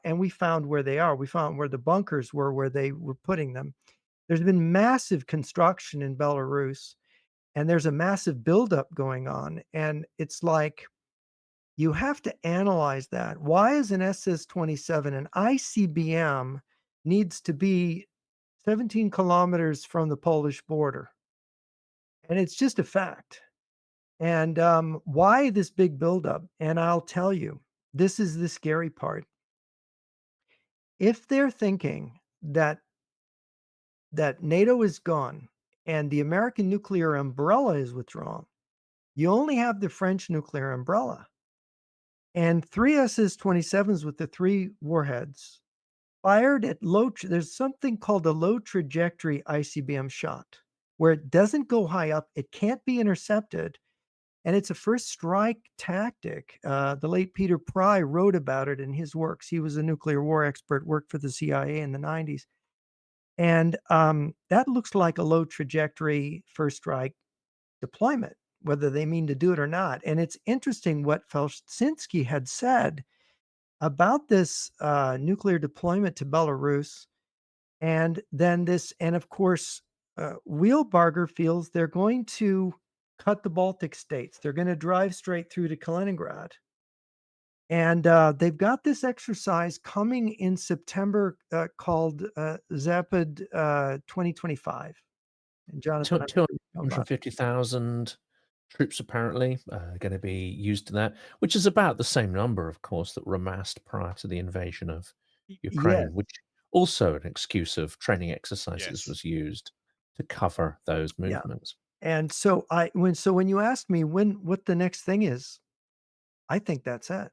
and we found where they are. We found where the bunkers were, where they were putting them. There's been massive construction in Belarus, and there's a massive buildup going on. And it's like You have to analyze that. Why is an SS-27 an ICBM needs to be 17 kilometers from the Polish border? And it's just a fact. And why this big buildup? And I'll tell you, this is the scary part. If they're thinking that NATO is gone and the American nuclear umbrella is withdrawn, you only have the French nuclear umbrella. And three SS-27s with the three warheads fired at there's something called a low trajectory ICBM shot, where it doesn't go high up, it can't be intercepted, and it's a first strike tactic. The late Peter Pry wrote about it in his works. He was a nuclear war expert, worked for the CIA in the 90s. And that looks like a low trajectory first strike deployment, whether they mean to do it or not. And it's interesting what Felsinski had said about this nuclear deployment to Belarus. And then this, and of course, Wheelbarger feels they're going to cut the Baltic states. They're going to drive straight through to Kaliningrad. And they've got this exercise coming in September called Zapad 2025. And Jonathan, I'm sure you know about it. 250,000 troops apparently going to be used in that, which is about the same number, of course, that were amassed prior to the invasion of Yes, Ukraine, which also an excuse of training exercises Yes. was used to cover those yeah. movements. And so when you ask me what the next thing is, I think that's it.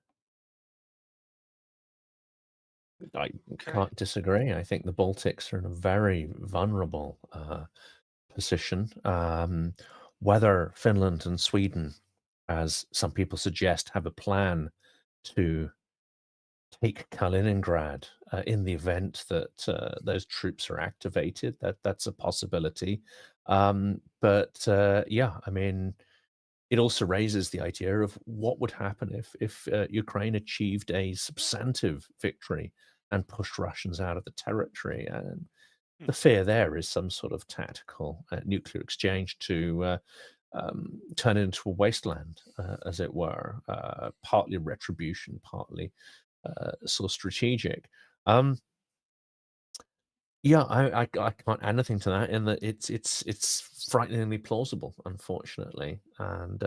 I Okay. can't disagree. I think the Baltics are in a very vulnerable position. Whether Finland and Sweden, as some people suggest, have a plan to take Kaliningrad in the event that those troops are activated, that's a possibility. But yeah, I mean, it also raises the idea of what would happen if Ukraine achieved a substantive victory and pushed Russians out of the territory. And Hmm. the fear there is some sort of tactical nuclear exchange to turn it into a wasteland, as it were, partly retribution, partly sort of strategic. Um, yeah, I can't add anything to that in that it's frighteningly plausible, unfortunately, and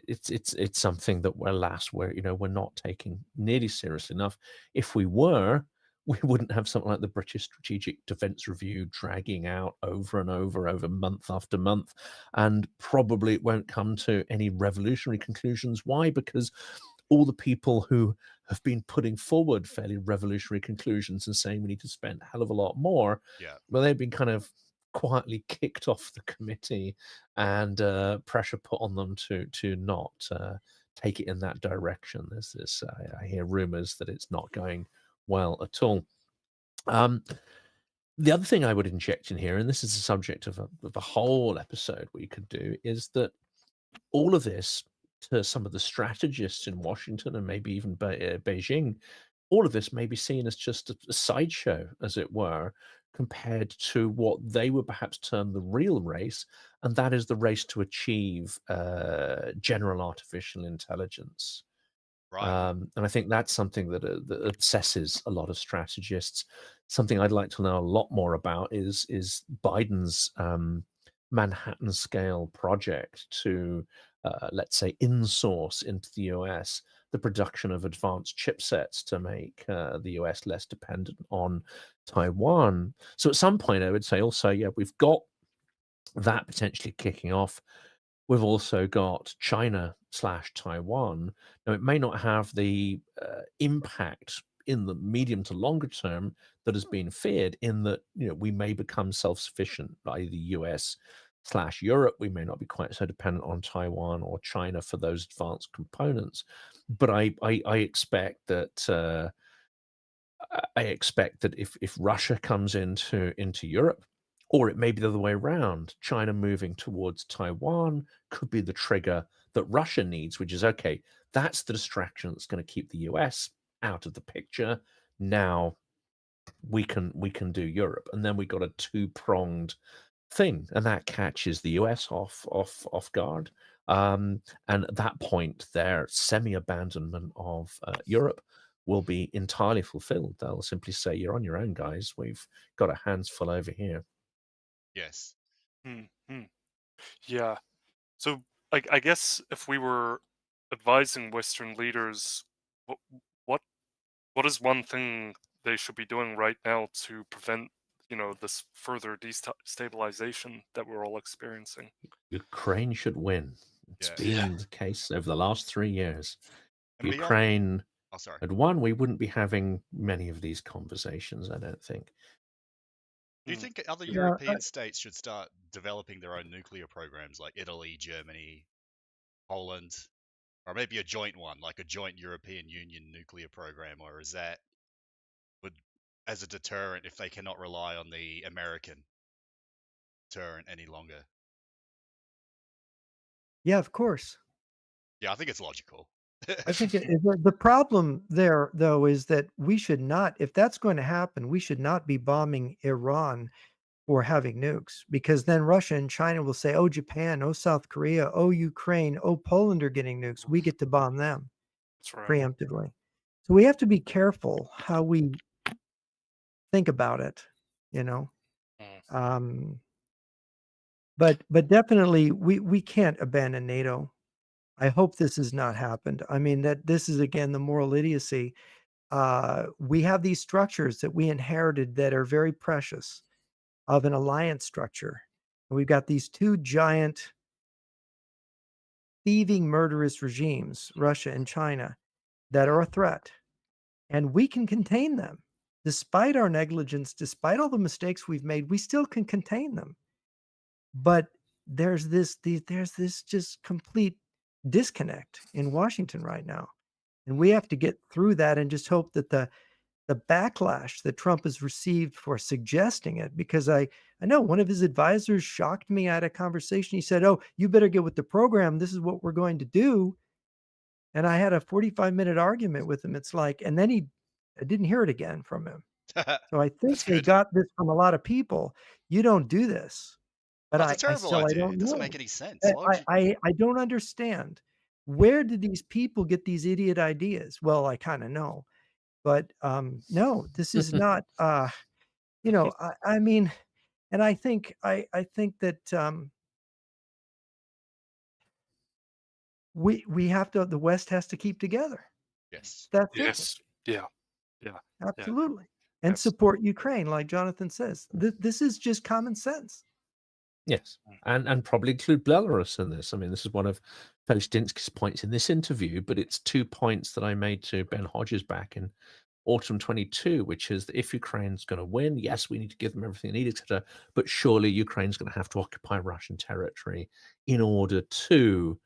it's something that alas we're not taking nearly seriously enough. If we were, we wouldn't have something like the British Strategic Defence Review dragging out over and over month after month, and probably it won't come to any revolutionary conclusions. Why? Because all the people who have been putting forward fairly revolutionary conclusions and saying we need to spend a hell of a lot more, Yeah. well, they've been kind of quietly kicked off the committee and pressure put on them to not take it in that direction. There's this, I hear rumors that it's not going well at all. The other thing I would inject in here, and this is the subject of a whole episode we could do, is that all of this, to some of the strategists in Washington and maybe even Beijing, all of this may be seen as just a sideshow, as it were, compared to what they would perhaps term the real race, and that is the race to achieve general artificial intelligence. Right. And I think that's something that obsesses a lot of strategists. Something I'd like to know a lot more about is Biden's Manhattan scale project to, let's say, insource into the US the production of advanced chipsets to make the US less dependent on Taiwan. So at some point, I would say also, yeah, we've got that potentially kicking off. We've also got China slash Taiwan. Now, it may not have the impact in the medium to longer term that has been feared, in that we may become self-sufficient by the US slash Europe. We may not be quite so dependent on Taiwan or China for those advanced components. But I expect that if Russia comes into Europe, or it may be the other way around, China moving towards Taiwan could be the trigger that Russia needs, which is okay. That's the distraction that's going to keep the US out of the picture. Now we can do Europe, and then we got a two-pronged thing, and that catches the US off guard. And at that point, their semi-abandonment of Europe will be entirely fulfilled. They'll simply say, "You're on your own, guys. We've got our hands full over here." Yes. Hmm, hmm. Yeah. So I guess if we were advising Western leaders, what what what is one thing they should be doing right now to prevent, this further destabilization that we're all experiencing? Ukraine should win. It's Yeah. Yeah. been the case over the last 3 years. If And beyond. Ukraine Oh, sorry. had won, we wouldn't be having many of these conversations, I don't think. Do you Mm, think other Yeah, European states should start developing their own nuclear programs, like Italy, Germany, Poland, or maybe a joint one, like a joint European Union nuclear program, or is that would as a deterrent if they cannot rely on the American deterrent any longer? yeah, of course. Yeah, I think it's logical. I think the problem there, though, is that we should not, if that's going to happen, we should not be bombing Iran or having nukes, because then Russia and China will say, "Oh, Japan, oh, South Korea, oh, Ukraine, oh, Poland are getting nukes. We get to bomb them that's right. preemptively." So we have to be careful how we think about it, you know. Mm, Um, but definitely we can't abandon NATO. I hope this has not happened. I mean, that this is again the moral idiocy. We have these structures that we inherited that are very precious of an alliance structure. And we've got these two giant thieving, murderous regimes, Russia and China, that are a threat. And we can contain them. Despite our negligence, despite all the mistakes we've made, we still can contain them. But there's this just complete disconnect in Washington right now. And we have to get through that and just hope that the backlash that Trump has received for suggesting it, because I know one of his advisors shocked me. I had a conversation. He said, "Oh, you better get with the program. This is what we're going to do." And I had a 45-minute argument with him. It's like, and then I didn't hear it again from him. So I think That's they good. got this from a lot of people. You don't do this. But Oh, it's a terrible I idea. don't It doesn't know. make any sense. Why would you? I don't understand. Where did these people get these idiot ideas? Well, I kinda know, but, no, this is not, I mean, and I think that, we have to, the West has to keep together. Yes. It's that simple. yes. Yeah. Yeah. Yeah. Absolutely. And Abs- support Ukraine, like Jonathan says. This is just common sense. Yes, and probably include Belarus in this. I mean, this is one of Felishdinsky's points in this interview, but it's 2 points that I made to Ben Hodges back in autumn 22, which is that if Ukraine's gonna win, yes, we need to give them everything they need, etcetera, but surely Ukraine's gonna have to occupy Russian territory in order to,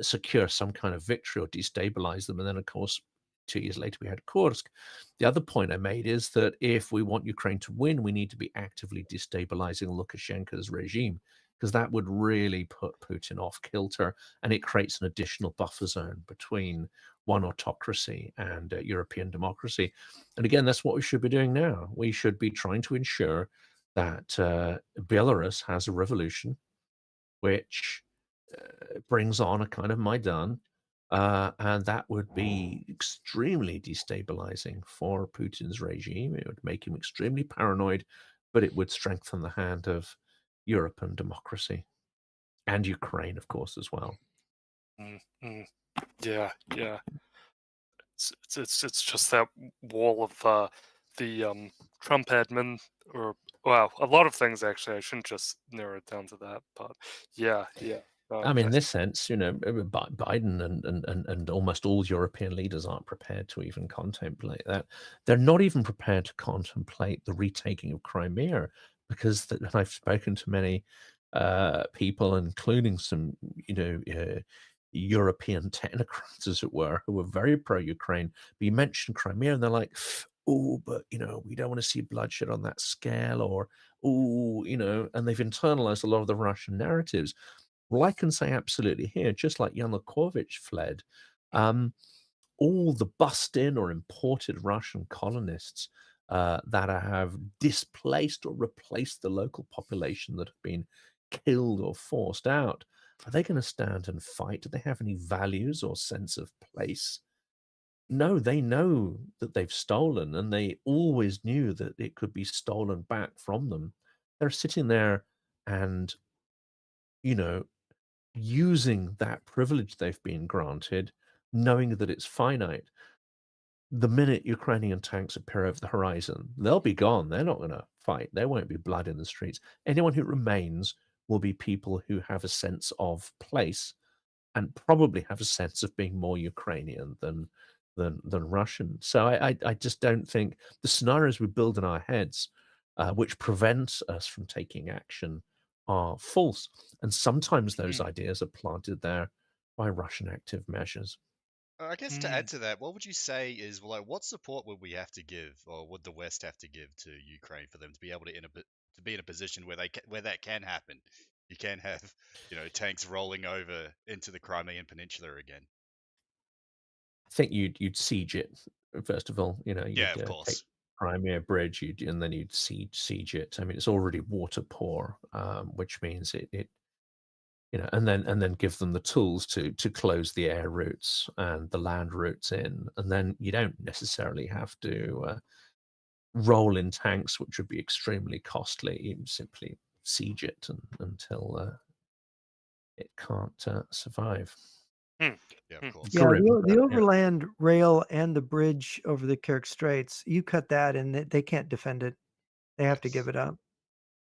secure some kind of victory or destabilize them, and then, of course, 2 years later, we had Kursk. The other point I made is that if we want Ukraine to win, we need to be actively destabilizing Lukashenko's regime, because that would really put Putin off kilter, and it creates an additional buffer zone between one autocracy and European democracy. And again, that's what we should be doing now. We should be trying to ensure that Belarus has a revolution which brings on a kind of Maidan, and that would be extremely destabilizing for Putin's regime. It would make him extremely paranoid, but it would strengthen the hand of Europe and democracy, and Ukraine, of course, as well. mm, mm. Yeah. Yeah. It's just that wall of the Trump admin, or wow, a lot of things actually. I shouldn't just narrow it down to that, but yeah, yeah. I mean, in That's this sense, Biden and almost all European leaders aren't prepared to even contemplate that. They're not even prepared to contemplate the retaking of Crimea because and I've spoken to many people, including some, European technocrats, as it were, who were very pro-Ukraine. But you mentioned Crimea, and they're like, "Oh, but we don't want to see bloodshed on that scale," or "Oh, and they've internalized a lot of the Russian narratives. Well, I can say absolutely here, just like Yanukovych fled, um, all the bussed in or imported Russian colonists that have displaced or replaced the local population that have been killed or forced out, Are they going to stand and fight? Do they have any values or sense of place? No, they know that they've stolen, and they always knew that it could be stolen back from them. They're sitting there and, you know, using that privilege they've been granted, knowing that it's finite. The minute Ukrainian tanks appear over the horizon, they'll be gone. They're not going to fight. There won't be blood in the streets. Anyone who remains will be people who have a sense of place and probably have a sense of being more Ukrainian than Russian. So I just don't think the scenarios we build in our heads, which prevent us from taking action, are false. And sometimes those Mhm. ideas are planted there by Russian active measures. I guess to Mm. add to that, what would you say is, well, like, what support would we have to give, or would the West have to give to Ukraine for them to be able to to be in a position where where that can happen? You can have, tanks rolling over into the Crimean Peninsula again. I think you'd siege it first of all. Yeah, You'd of take course. Crimea Bridge, and then you'd siege it. I mean, it's already water poor, which means it and then give them the tools to close the air routes and the land routes in, and then you don't necessarily have to roll in tanks, which would be extremely costly. You simply siege it until it can't survive. Hmm. Yeah, of Hmm. course. Yeah, Grim, the but yeah. overland rail and the bridge over the Kerch Straits, you cut that and they can't defend it. They have to give Yes. it up,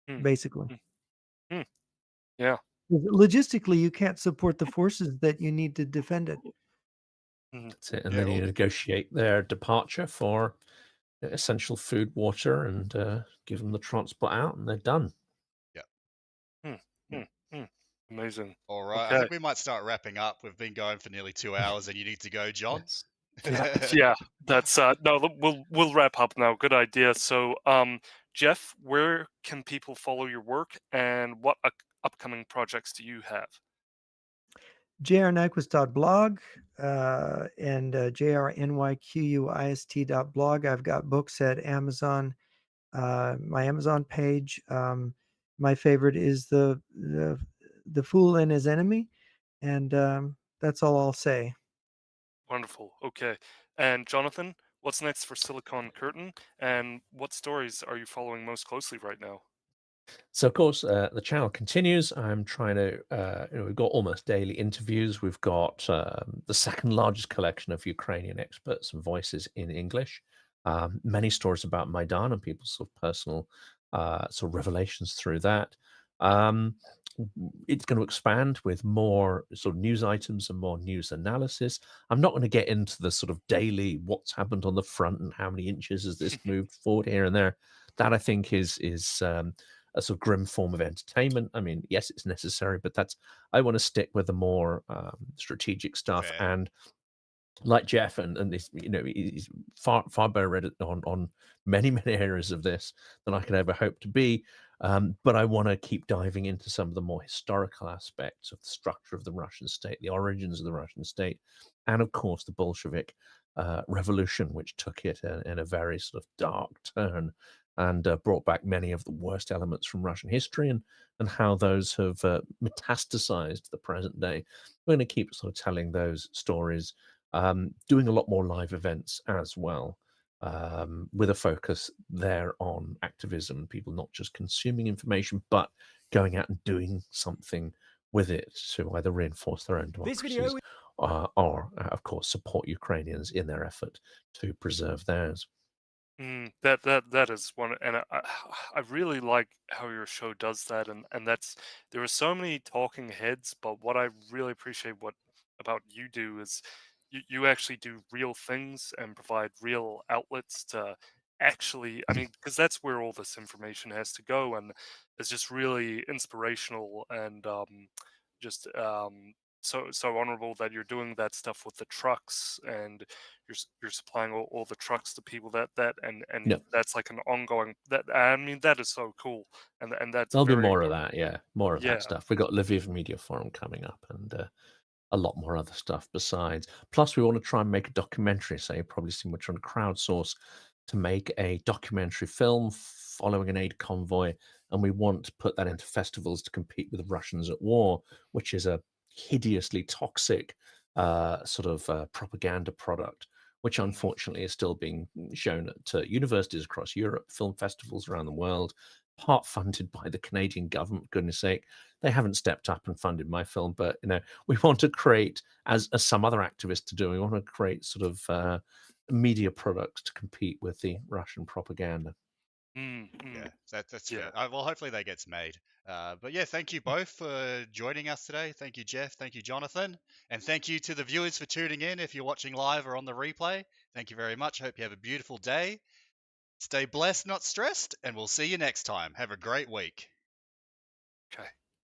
Hmm. basically. Hmm. Hmm. Yeah. 'Cause logistically, you can't support the forces that you need to defend it. Mhm. That's it. And Yeah. then Well, you negotiate their departure for essential food, water, and give them the transport out, and they're done. yeah. Hmm. Hmm. Hmm. Amazing. All right. I Okay. think we might start wrapping up. We've been going for nearly 2 hours, and you need to go, John. Yes. Yeah. Yeah. That's no. We'll wrap up now. Good idea. So, Jeff, where can people follow your work, and what upcoming projects do you have? jrnyquist.blog and jrnyquist.blog. I've got books at Amazon, my Amazon page. My favorite is the Fool and His Enemy, and that's all I'll say. Wonderful. Okay. And Jonathan, what's next for Silicon Curtain, and what stories are you following most closely right now? So, of course, the channel continues. I'm trying to, we've got almost daily interviews. We've got the second largest collection of Ukrainian experts and voices in English. Many stories about Maidan and people's sort of personal sort of revelations through that. Um, it's going to expand with more sort of news items and more news analysis. I'm not going to get into the sort of daily what's happened on the front and how many inches has this moved forward here and there. That I think is a sort of grim form of entertainment. I mean, yes, it's necessary, but I want to stick with the more strategic stuff. Fair. And like Jeff and this, he's far better read it on many areas of this than I could ever hope to be. But I want to keep diving into some of the more historical aspects of the structure of the Russian state, the origins of the Russian state, and of course the Bolshevik revolution, which took it in a very sort of dark turn and brought back many of the worst elements from Russian history and how those have metastasized to the present day. We're going to keep sort of telling those stories, doing a lot more live events as well, with a focus there on activism, people not just consuming information, but going out and doing something with it to either reinforce their own democracies or of course, support Ukrainians in their effort to preserve theirs. That is one, and I really like how your show does that, and that's there are so many talking heads, but what I really appreciate what about you do is you actually do real things and provide real outlets to actually, I mean, because that's where all this information has to go, and it's just really inspirational and just so honorable that you're doing that stuff with the trucks and you're supplying all the trucks to people and Yeah, that's like an ongoing that I mean that is so cool and that's there'll be very more of that. Yeah, more of that yeah. stuff. We got Lviv Media Forum coming up, and a lot more other stuff besides. Plus, we want to try and make a documentary. So you've probably seen we're trying to crowdsource to make a documentary film following an aid convoy and we want to put that into festivals to compete with the Russians at war, which is a hideously toxic sort of propaganda product, which unfortunately is still being shown at universities across Europe, film festivals around the world, part funded by the Canadian government, for goodness sake. They haven't stepped up and funded my film, but we want to create, as some other activists are doing, we want to create sort of media products to compete with the Russian propaganda. Yeah, that's Yeah. fair. Well, hopefully that gets made. But yeah, thank you both for joining us today. Thank you, Jeff. Thank you, Jonathan. And thank you to the viewers for tuning in. If you're watching live or on the replay, thank you very much. Hope you have a beautiful day. Stay blessed, not stressed, and we'll see you next time. Have a great week. Okay.